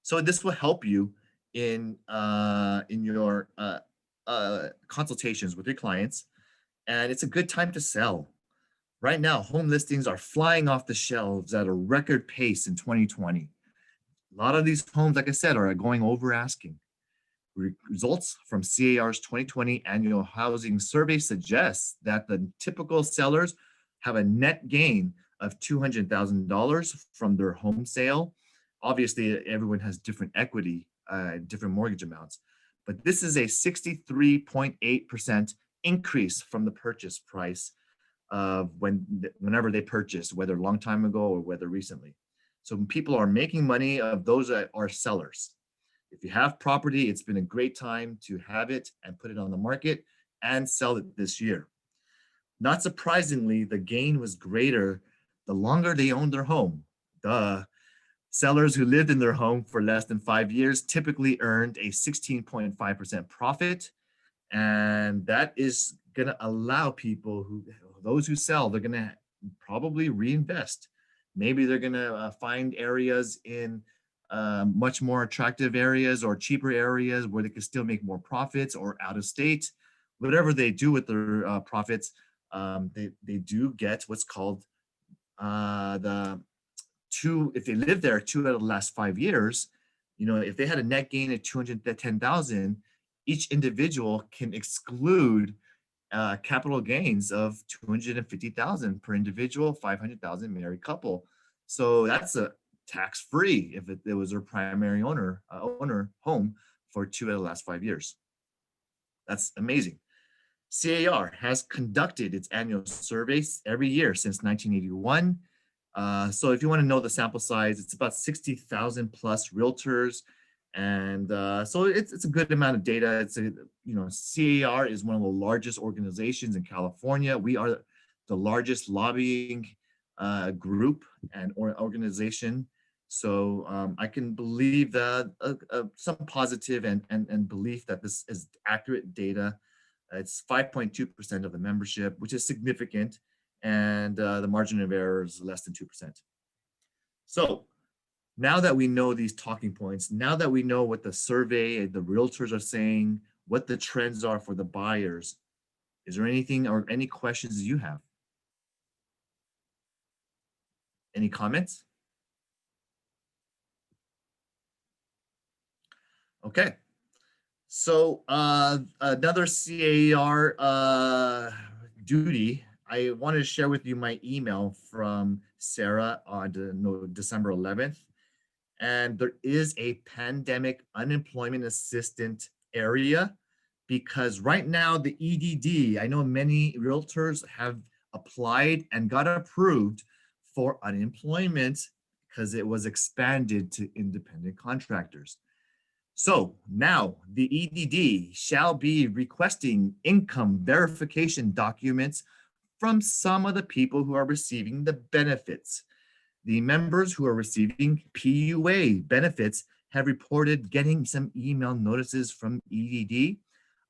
So this will help you in your consultations with your clients, and it's a good time to sell. Right now, home listings are flying off the shelves at a record pace in 2020. A lot of these homes, like I said, are going over asking. Results from CAR's 2020 annual housing survey suggests that the typical sellers have a net gain of $200,000 from their home sale. Obviously, everyone has different equity, different mortgage amounts, but this is a 63.8% increase from the purchase price of whenever they purchased, whether a long time ago or whether recently. So people are making money of those that are sellers. If you have property, it's been a great time to have it and put it on the market and sell it this year. Not surprisingly, the gain was greater the longer they owned their home. The sellers who lived in their home for less than 5 years typically earned a 16.5% profit. And that is going to allow those who sell, they're going to probably reinvest. Maybe they're going to find areas in much more attractive areas or cheaper areas where they can still make more profits, or out of state, whatever they do with their profits, they do get what's called if they live there 2 out of the last 5 years, if they had a net gain of 210,000, each individual can exclude capital gains of 250,000 per individual, 500,000 married couple. So that's a tax-free if it was their primary owner home for 2 out of the last 5 years. That's amazing. CAR has conducted its annual surveys every year since 1981. So if you want to know the sample size, it's about 60,000 plus realtors. And so it's a good amount of data. CAR is one of the largest organizations in California. We are the largest lobbying group and organization. So I can believe that some positive and belief that this is accurate data. It's 5.2% of the membership, which is significant. And the margin of error is less than 2%. So now that we know these talking points, now that we know what the survey, the realtors are saying, what the trends are for the buyers, is there anything or any questions you have? Any comments? Okay. So another CAR duty, I wanted to share with you my email from Sarah on December 11th. And there is a pandemic unemployment assistant area because right now the EDD, I know many realtors have applied and got approved for unemployment because it was expanded to independent contractors. So now the EDD shall be requesting income verification documents from some of the people who are receiving the benefits. The members who are receiving PUA benefits have reported getting some email notices from EDD,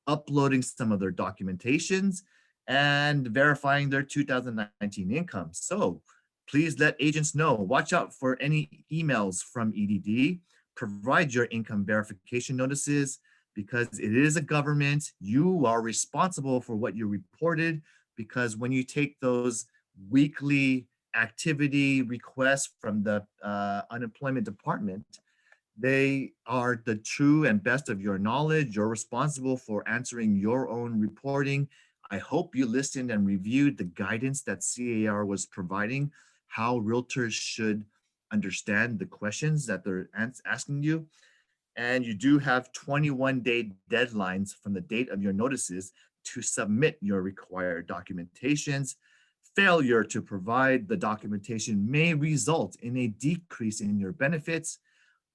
uploading some of their documentations, and verifying their 2019 income. So please let agents know, watch out for any emails from EDD, provide your income verification notices because it is a government. You are responsible for what you reported because when you take those weekly activity requests from the unemployment department, they are the true and best of your knowledge. You're responsible for answering your own reporting. I hope you listened and reviewed the guidance that CAR was providing, how realtors should understand the questions that they're asking you. And you do have 21-day deadlines from the date of your notices to submit your required documentations. Failure to provide the documentation may result in a decrease in your benefits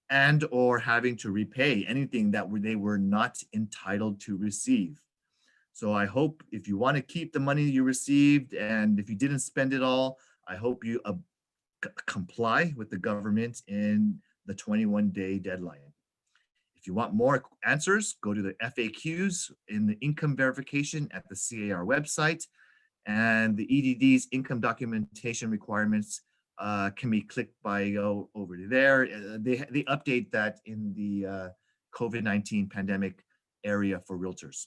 and or having to repay anything that they were not entitled to receive. So I hope if you want to keep the money you received and if you didn't spend it all, I hope you comply with the government in the 21-day deadline. If you want more answers, go to the FAQs in the income verification at the CAR website, and the EDD's income documentation requirements can be clicked by over there. They update that in the COVID-19 pandemic area for realtors.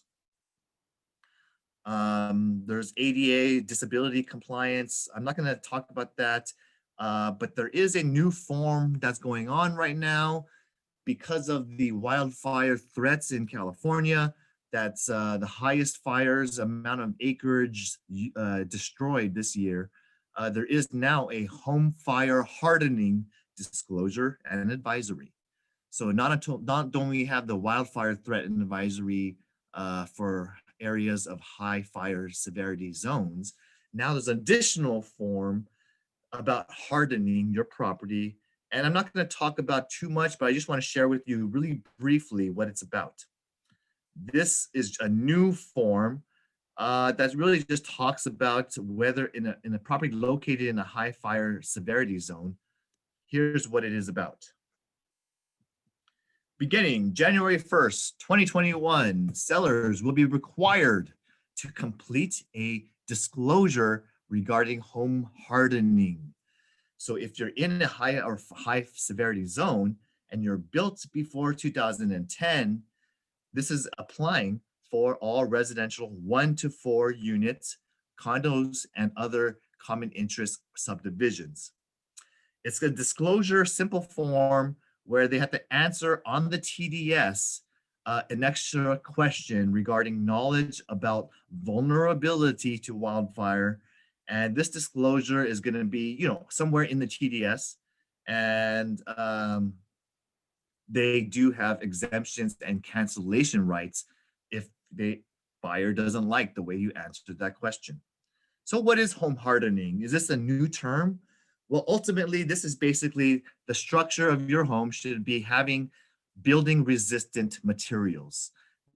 There's ADA disability compliance. I'm not going to talk about that, but there is a new form that's going on right now because of the wildfire threats in California. That's the highest fires, amount of acreage destroyed this year. There is now a home fire hardening disclosure and an advisory. So not only have the wildfire threat and advisory for areas of high fire severity zones, now there's an additional form about hardening your property. And I'm not going to talk about too much, but I just want to share with you really briefly what it's about. This is a new form that really just talks about whether in a property located in a high fire severity zone. Here's what it is about. Beginning January 1st, 2021, sellers will be required to complete a disclosure regarding home hardening. So if you're in a high severity zone and you're built before 2010, this is applying for all residential 1 to 4 units, condos, and other common interest subdivisions. It's a disclosure simple form where they have to answer on the TDS an extra question regarding knowledge about vulnerability to wildfire. And this disclosure is going to be, somewhere in the TDS. And they do have exemptions and cancellation rights if the buyer doesn't like the way you answered that question. So what is home hardening? Is this a new term? Well, ultimately, this is basically the structure of your home should be having building resistant materials.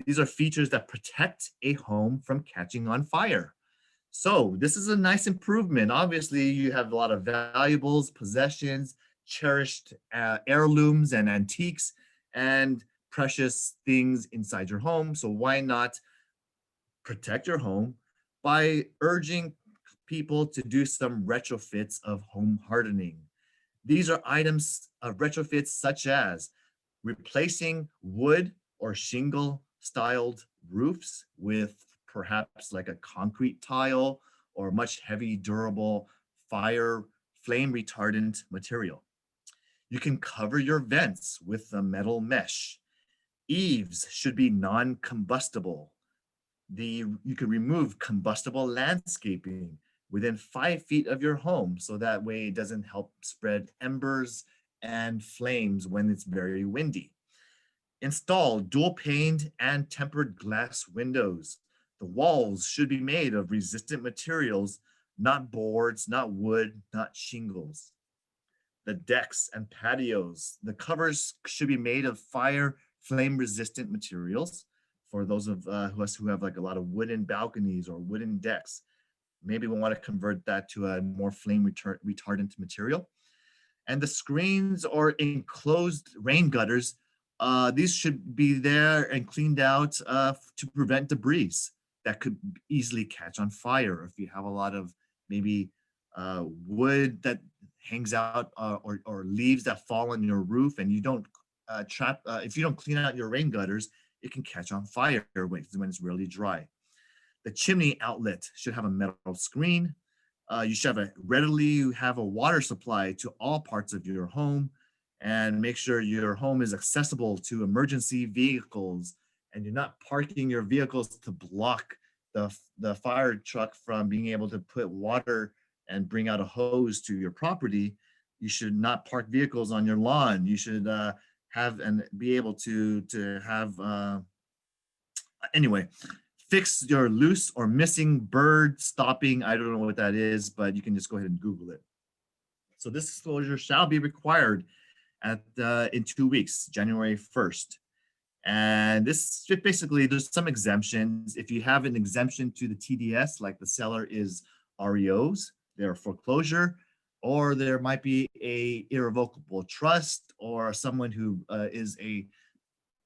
These are features that protect a home from catching on fire. So this is a nice improvement. Obviously, you have a lot of valuables, possessions, cherished heirlooms and antiques, and precious things inside your home. So why not protect your home by urging people to do some retrofits of home hardening? These are items of retrofits such as replacing wood or shingle styled roofs with perhaps like a concrete tile or much heavy durable fire flame retardant material. You can cover your vents with a metal mesh. Eaves should be non-combustible. You can remove combustible landscaping within 5 feet of your home, so that way it doesn't help spread embers and flames when it's very windy. Install dual paned and tempered glass windows. The walls should be made of resistant materials, not boards, not wood, not shingles. The decks and patios, the covers should be made of fire flame resistant materials. For those of us who have like a lot of wooden balconies or wooden decks, maybe we want to convert that to a more flame retardant material. And the screens or enclosed rain gutters, these should be there and cleaned out to prevent debris that could easily catch on fire. If you have a lot of maybe wood that hangs out or leaves that fall on your roof and you don't if you don't clean out your rain gutters, it can catch on fire when it's really dry. The chimney outlet should have a metal screen. You should readily have a water supply to all parts of your home, and make sure your home is accessible to emergency vehicles and you're not parking your vehicles to block the fire truck from being able to put water and bring out a hose to your property. You should not park vehicles on your lawn. You should have and be able to have anyway. Fix your loose or missing bird stopping. I don't know what that is, but you can just go ahead and Google it. So this disclosure shall be required in 2 weeks, January 1st. And this should basically, there's some exemptions. If you have an exemption to the TDS, like the seller is REOs, they're foreclosure, or there might be a irrevocable trust, or someone who is a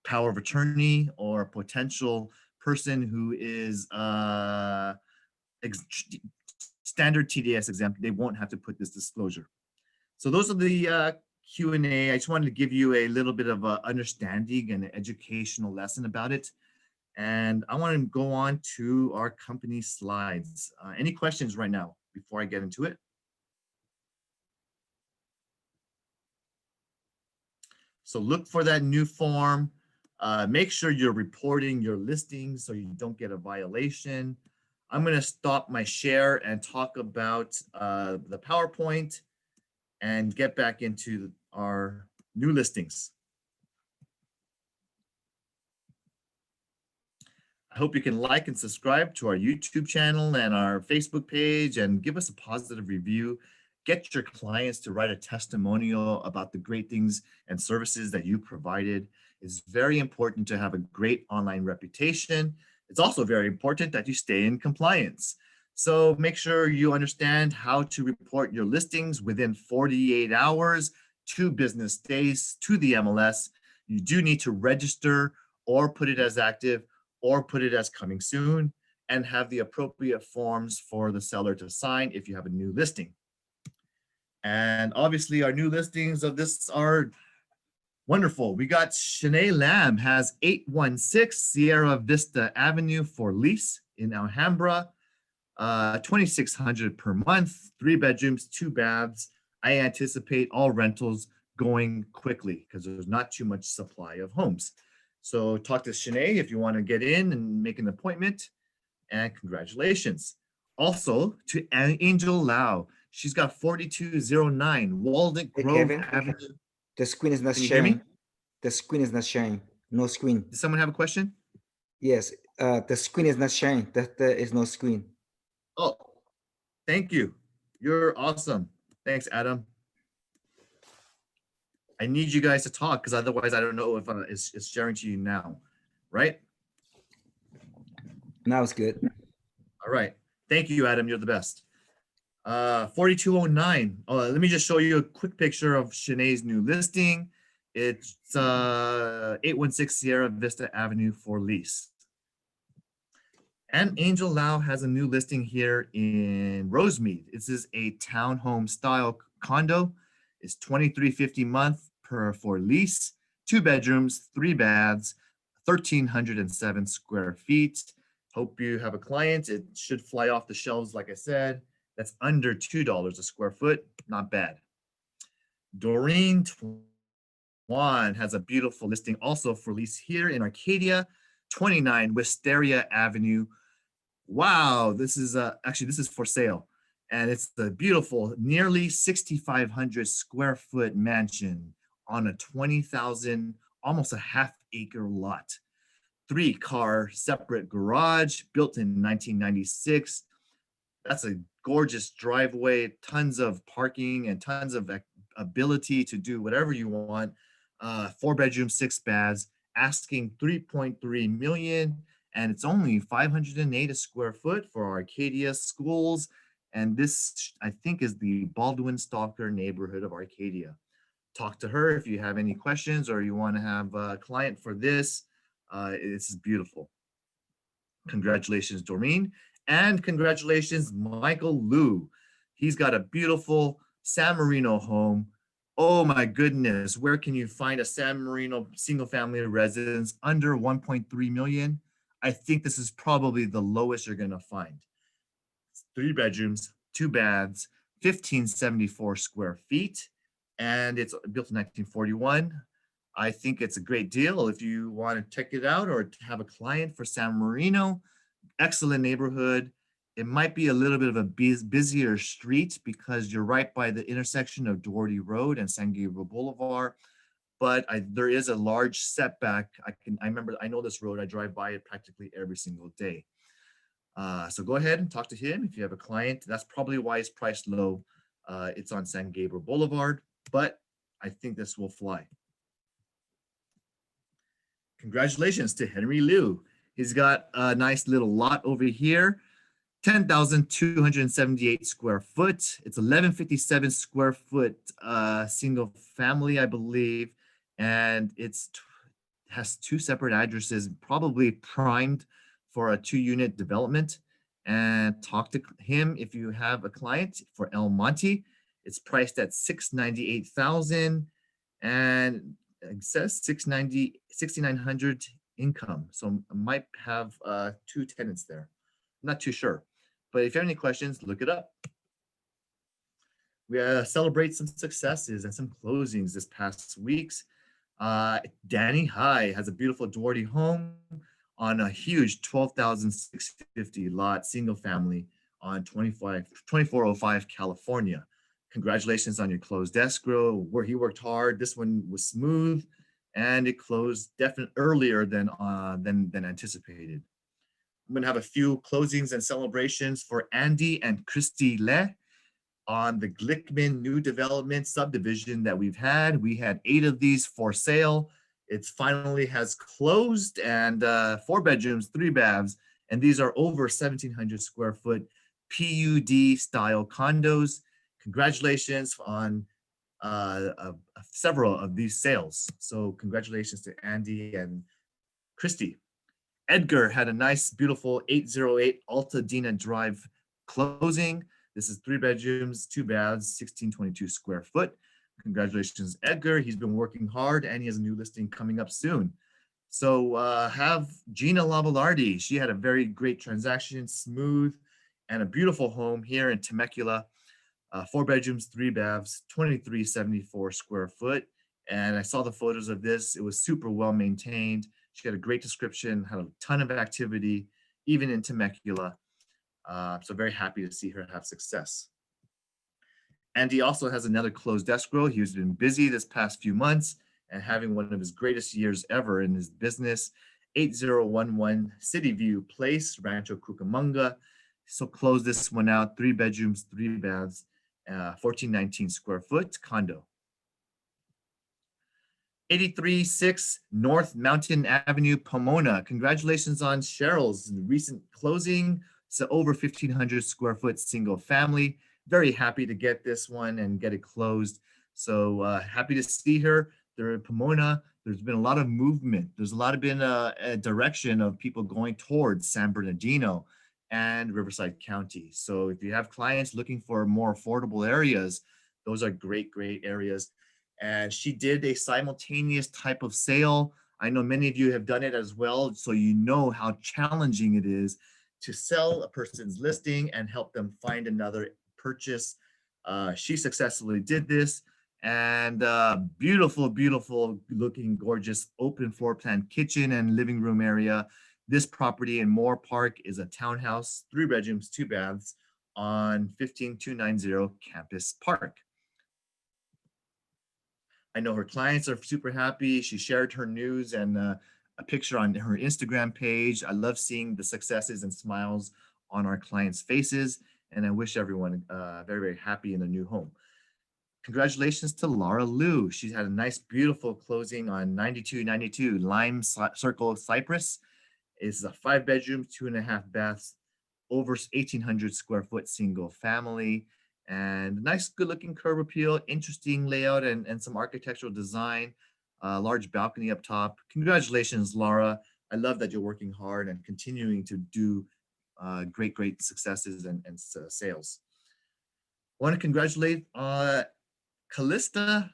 power of attorney or a potential person who is standard TDS exempt, they won't have to put this disclosure. So those are the Q&A. I just wanted to give you a little bit of a understanding and an educational lesson about it. And I want to go on to our company slides. Any questions right now before I get into it? So look for that new form. Make sure you're reporting your listings so you don't get a violation. I'm going to stop my share and talk about the PowerPoint and get back into our new listings. I hope you can like and subscribe to our YouTube channel and our Facebook page and give us a positive review. Get your clients to write a testimonial about the great things and services that you provided. It's very important to have a great online reputation. It's also very important that you stay in compliance. So make sure you understand how to report your listings within 48 hours, 2 business days to the MLS. You do need to register or put it as active or put it as coming soon, and have the appropriate forms for the seller to sign if you have a new listing. And obviously our new listings of this are Wonderful. We got Shanae Lamb has 816 Sierra Vista Avenue for lease in Alhambra. 2,600 per month, 3 bedrooms, 2 baths. I anticipate all rentals going quickly because there's not too much supply of homes. So talk to Shanae if you want to get in and make an appointment. And congratulations. Also to Angel Lau. She's got 4209 Walnut Hey, Grove Kevin, Avenue. the screen is not Can you hear me? sharing. The screen is not sharing. No screen. Does someone have a question? Yes, the screen is not sharing. There is no screen. Oh, thank you. You're awesome. Thanks, Adam. I need you guys to talk because otherwise I don't know if it's sharing to you now, right? Now it's good. All right. Thank you, Adam. You're the best. 4209. Let me just show you a quick picture of Shanae's new listing. It's 816 Sierra Vista Avenue for lease. And Angel Lau has a new listing here in Rosemead. This is a townhome style condo. It's $2,350 a month for lease, 2 bedrooms, 3 baths, 1,307 square feet. Hope you have a client. It should fly off the shelves, like I said. That's under $2 a square foot. Not bad. Doreen Twan has a beautiful listing also for lease here in Arcadia, 29 Wisteria Avenue. Wow, this is actually this is for sale, and it's the beautiful, nearly 6,500 square foot mansion on a 20,000, almost a half-acre lot. 3-car separate garage built in 1996. That's a gorgeous driveway, tons of parking and tons of ability to do whatever you want. 4 bedrooms, 6 baths, asking 3.3 million, and it's only 508 a square foot for Arcadia schools. And this, I think, is the Baldwin Stalker neighborhood of Arcadia. Talk to her if you have any questions or you want to have a client for this. This is beautiful. Congratulations, Doreen. And congratulations, Michael Liu. He's got a beautiful San Marino home. Oh my goodness, where can you find a San Marino single family residence under 1.3 million? I think this is probably the lowest you're gonna find. It's 3 bedrooms, 2 baths, 1,574 square feet, and it's built in 1941. I think it's a great deal if you want to check it out or have a client for San Marino. Excellent neighborhood. It might be a little bit of a busier street because you're right by the intersection of Doherty Road and San Gabriel Boulevard, but there is a large setback. I know this road. I drive by it practically every single day. So go ahead and talk to him if you have a client. That's probably why it's priced low. It's on San Gabriel Boulevard, but I think this will fly. Congratulations to Henry Liu. He's got a nice little lot over here, 10,278 square foot. It's 1,157 square foot single family, I believe. And has 2 separate addresses, probably primed for a 2-unit development. And talk to him if you have a client for El Monte. It's priced at $698,000 and it says 6,900 income. So I might have 2 tenants there. I'm not too sure, but if you have any questions, look it up. We celebrate some successes and some closings this past weeks. Danny High has a beautiful Doherty home on a huge 12,650 lot single family on 2405 California. Congratulations on your closed escrow, where he worked hard. This one was smooth and it closed definitely earlier than anticipated. I'm gonna have a few closings and celebrations for Andy and Christy Le on the Glickman new development subdivision that we've had. We had 8 of these for sale. It finally has closed, and 4 bedrooms, 3 baths, and these are over 1,700 square foot PUD style condos. Congratulations on several of these sales. So congratulations to Andy and Christy. Edgar had a nice, beautiful 808 Altadena Drive closing. This is 3 bedrooms, 2 baths, 1,622 square foot. Congratulations, Edgar. He's been working hard and he has a new listing coming up soon. So have Gina Lavalardi. She had a very great transaction, smooth, and a beautiful home here in Temecula. 4 bedrooms, 3 baths, 2374 square foot. And I saw the photos of this. It was super well maintained. She had a great description, had a ton of activity, even in Temecula. So very happy to see her have success. Andy also has another closed escrow. He's been busy this past few months and having one of his greatest years ever in his business. 8011 City View Place, Rancho Cucamonga. So close this one out, 3 bedrooms, 3 baths, 1419 square foot condo. 836 North Mountain Avenue, Pomona. Congratulations on Cheryl's recent closing. It's over 1,500 square foot single family. Very happy to get this one and get it closed. So happy to see her. They're in Pomona. There's been a lot of movement. There's been a direction of people going towards San Bernardino and Riverside County. So if you have clients looking for more affordable areas, those are great, great areas. And she did a simultaneous type of sale. I know many of you have done it as well, so you know how challenging it is to sell a person's listing and help them find another purchase. She successfully did this, and beautiful, beautiful looking, gorgeous open floor plan kitchen and living room area. This property in Moore Park is a townhouse, 3 bedrooms, 2 baths on 15290 Campus Park. I know her clients are super happy. She shared her news and a picture on her Instagram page. I love seeing the successes and smiles on our clients' faces, and I wish everyone very, very happy in their new home. Congratulations to Laura Liu. She's had a nice, beautiful closing on 9292 Lime Circle, Cypress. It's a 5 bedroom, 2.5 baths, over 1,800 square foot single family. And nice, good looking curb appeal, interesting layout and some architectural design, large balcony up top. Congratulations, Laura. I love that you're working hard and continuing to do great, great successes and sales. I want to congratulate Callista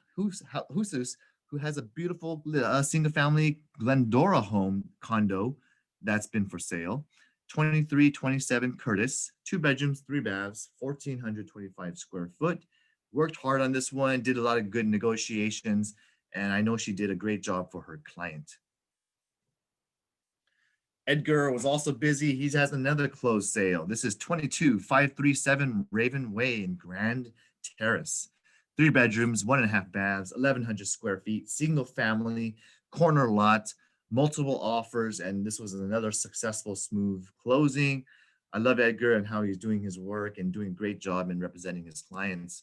Jesus, who has a beautiful single family Glendora home condo that's been for sale. 2327 Curtis, 2 bedrooms, 3 baths, 1,425 square foot. Worked hard on this one, did a lot of good negotiations, and I know she did a great job for her client. Edgar was also busy. He has another closed sale. This is 22537 Raven Way in Grand Terrace. 3 bedrooms, 1.5 baths, 1,100 square feet, single family, corner lot, multiple offers, and this was another successful, smooth closing. I love Edgar and how he's doing his work and doing a great job in representing his clients.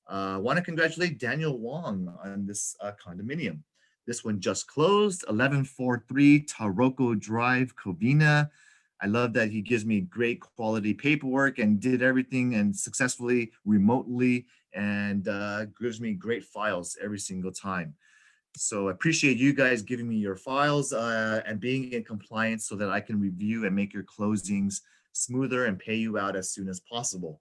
I want to congratulate Daniel Wong on this condominium. This one just closed, 1143 Taroko Drive, Covina. I love that he gives me great quality paperwork and did everything and successfully remotely and gives me great files every single time. So I appreciate you guys giving me your files and being in compliance so that I can review and make your closings smoother and pay you out as soon as possible.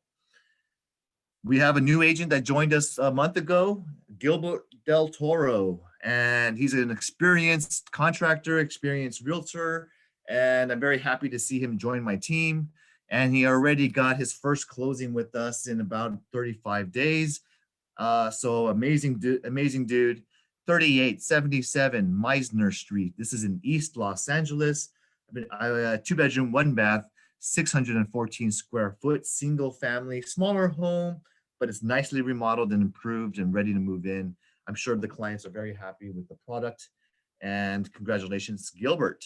We have a new agent that joined us a month ago, Gilbert Del Toro, and he's an experienced contractor, experienced realtor, and I'm very happy to see him join my team. And he already got his first closing with us in about 35 days. So amazing dude. 3877 Meisner Street. This is in East Los Angeles. 2 bedroom, 1 bath, 614 square foot, single family, smaller home, but it's nicely remodeled and improved and ready to move in. I'm sure the clients are very happy with the product, and congratulations, Gilbert.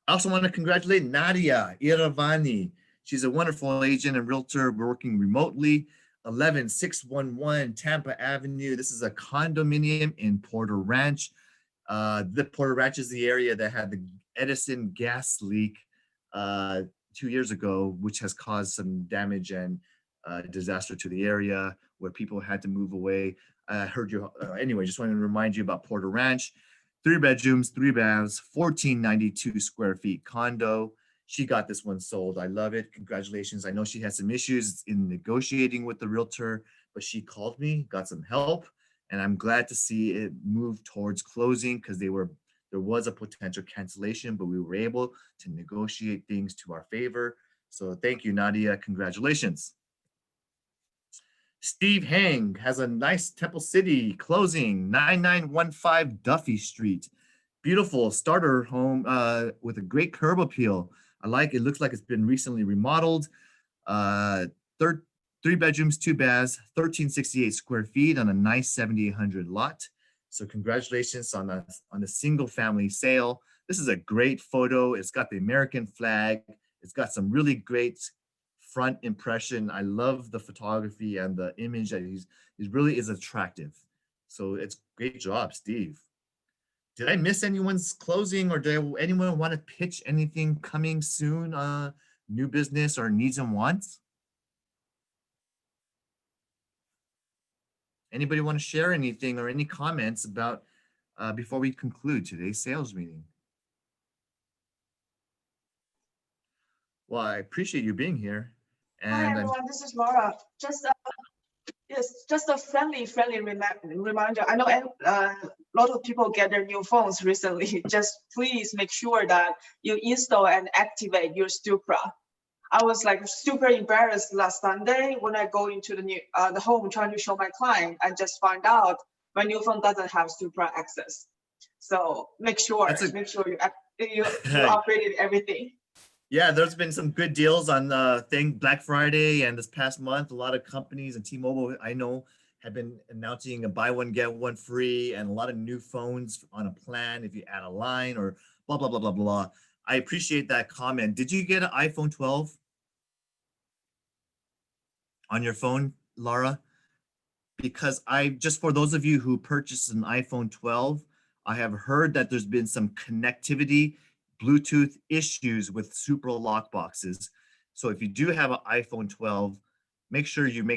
I also want to congratulate Nadia Iravani. She's a wonderful agent and realtor working remotely. 11611 Tampa Avenue. This is a condominium in Porter Ranch. The Porter Ranch is the area that had the Edison gas leak 2 years ago, which has caused some damage and disaster to the area where people had to move away. I heard you anyway, just wanted to remind you about Porter Ranch. 3 bedrooms, 3 baths, 1,492 square feet condo. she got this one sold. I love it. Congratulations. I know she had some issues in negotiating with the realtor, but she called me, got some help, and I'm glad to see it move towards closing because there was a potential cancellation, but we were able to negotiate things to our favor. So thank you, Nadia. Congratulations. Steve Hang has a nice Temple City closing, 9915 Duffy Street. Beautiful starter home with a great curb appeal. I like it. Looks like it's been recently remodeled. 3 bedrooms, 2 baths, 1368 square feet on a nice 7,800 lot. So congratulations on the single family sale. This is a great photo. It's got the American flag. It's got some really great front impression. I love the photography and the image that he really is attractive. So it's great job, Steve. Did I miss anyone's closing, or did anyone want to pitch anything coming soon? New business or needs and wants? Anybody want to share anything or any comments about before we conclude today's sales meeting? Well, I appreciate you being here. And hi everyone, this is Laura. Just a friendly reminder. I know a lot of people get their new phones recently. Just please make sure that you install and activate your Supra. I was like super embarrassed last Sunday when I go into the home trying to show my client. I just find out my new phone doesn't have Supra access. So make sure you upgraded everything. Yeah, there's been some good deals on Black Friday and this past month. A lot of companies and T-Mobile, I know, have been announcing a buy one, get one free, and a lot of new phones on a plan if you add a line or blah, blah, blah, blah, blah. I appreciate that comment. Did you get an iPhone 12 on your phone, Laura? Because just for those of you who purchased an iPhone 12, I have heard that there's been some connectivity Bluetooth issues with Supra lock boxes. So if you do have an iPhone 12, make sure you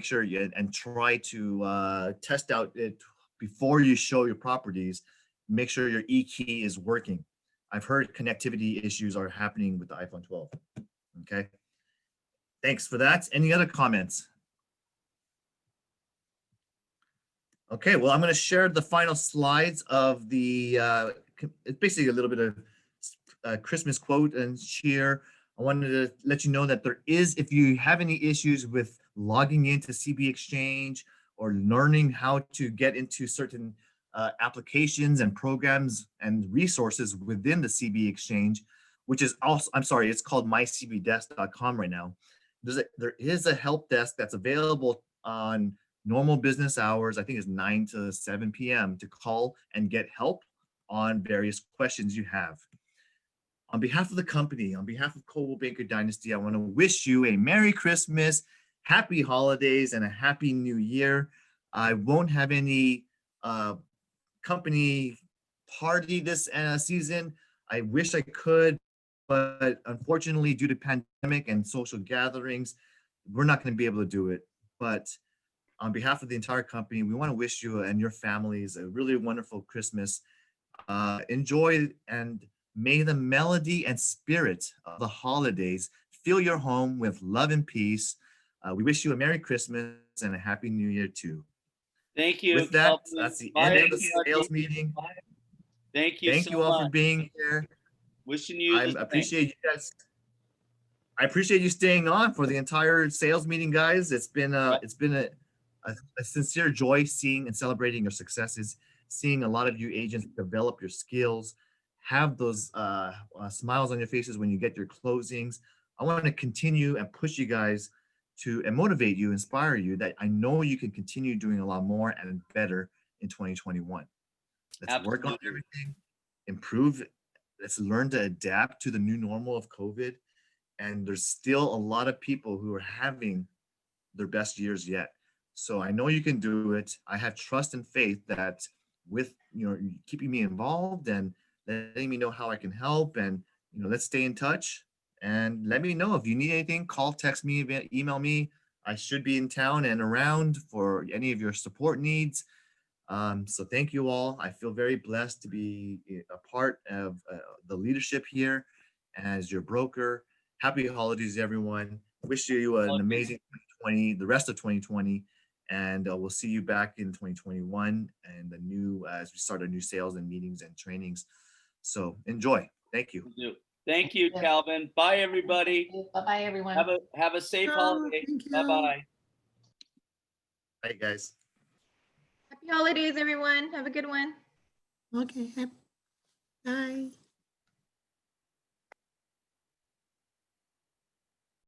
and try to test out it before you show your properties. Make sure your e-key is working. I've heard connectivity issues are happening with the iPhone 12. Okay. Thanks for that. Any other comments? Okay, well, I'm going to share the final slides of the, it's basically a little bit of Christmas quote and cheer. I wanted to let you know that there is, if you have any issues with logging into CB Exchange or learning how to get into certain applications and programs and resources within the CB Exchange, which is also, I'm sorry, it's called mycbdesk.com right now. There is a help desk that's available on normal business hours. I think it's 9 to 7 p.m. to call and get help on various questions you have. On behalf of the company, on behalf of Coldwell Banker Dynasty, I want to wish you a Merry Christmas, Happy Holidays, and a Happy New Year. I won't have any company party this season. I wish I could, but unfortunately, due to pandemic and social gatherings, we're not going to be able to do it. But on behalf of the entire company, we want to wish you and your families a really wonderful Christmas. Enjoy, and may the melody and spirit of the holidays fill your home with love and peace. We wish you a Merry Christmas and a Happy New Year too. Thank you. With that, that's the end of the sales meeting. Thank you. Thank you all for being here. Wishing you. I appreciate you guys. I appreciate you staying on for the entire sales meeting, guys. It's been a sincere joy seeing and celebrating your successes, seeing a lot of you agents develop your skills, have those smiles on your faces when you get your closings. I want to continue and push you guys and motivate you, inspire you, that I know you can continue doing a lot more and better in 2021. Let's work on everything, improve. Let's learn to adapt to the new normal of COVID. And there's still a lot of people who are having their best years yet. So I know you can do it. I have trust and faith that with keeping me involved and letting me know how I can help, and let's stay in touch, and let me know if you need anything. Call, text me, email me. I should be in town and around for any of your support needs. So thank you all. I feel very blessed to be a part of the leadership here as your broker. Happy holidays, everyone. Wish you an amazing 2020, the rest of 2020, and we'll see you back in 2021 and the new as we start our new sales and meetings and trainings. So enjoy. Thank you. Thank you, Calvin. Bye, everybody. Bye-bye, everyone. Have a safe holiday. thank you. Bye-bye. Bye, guys. Happy holidays, everyone. Have a good one. Okay. Bye.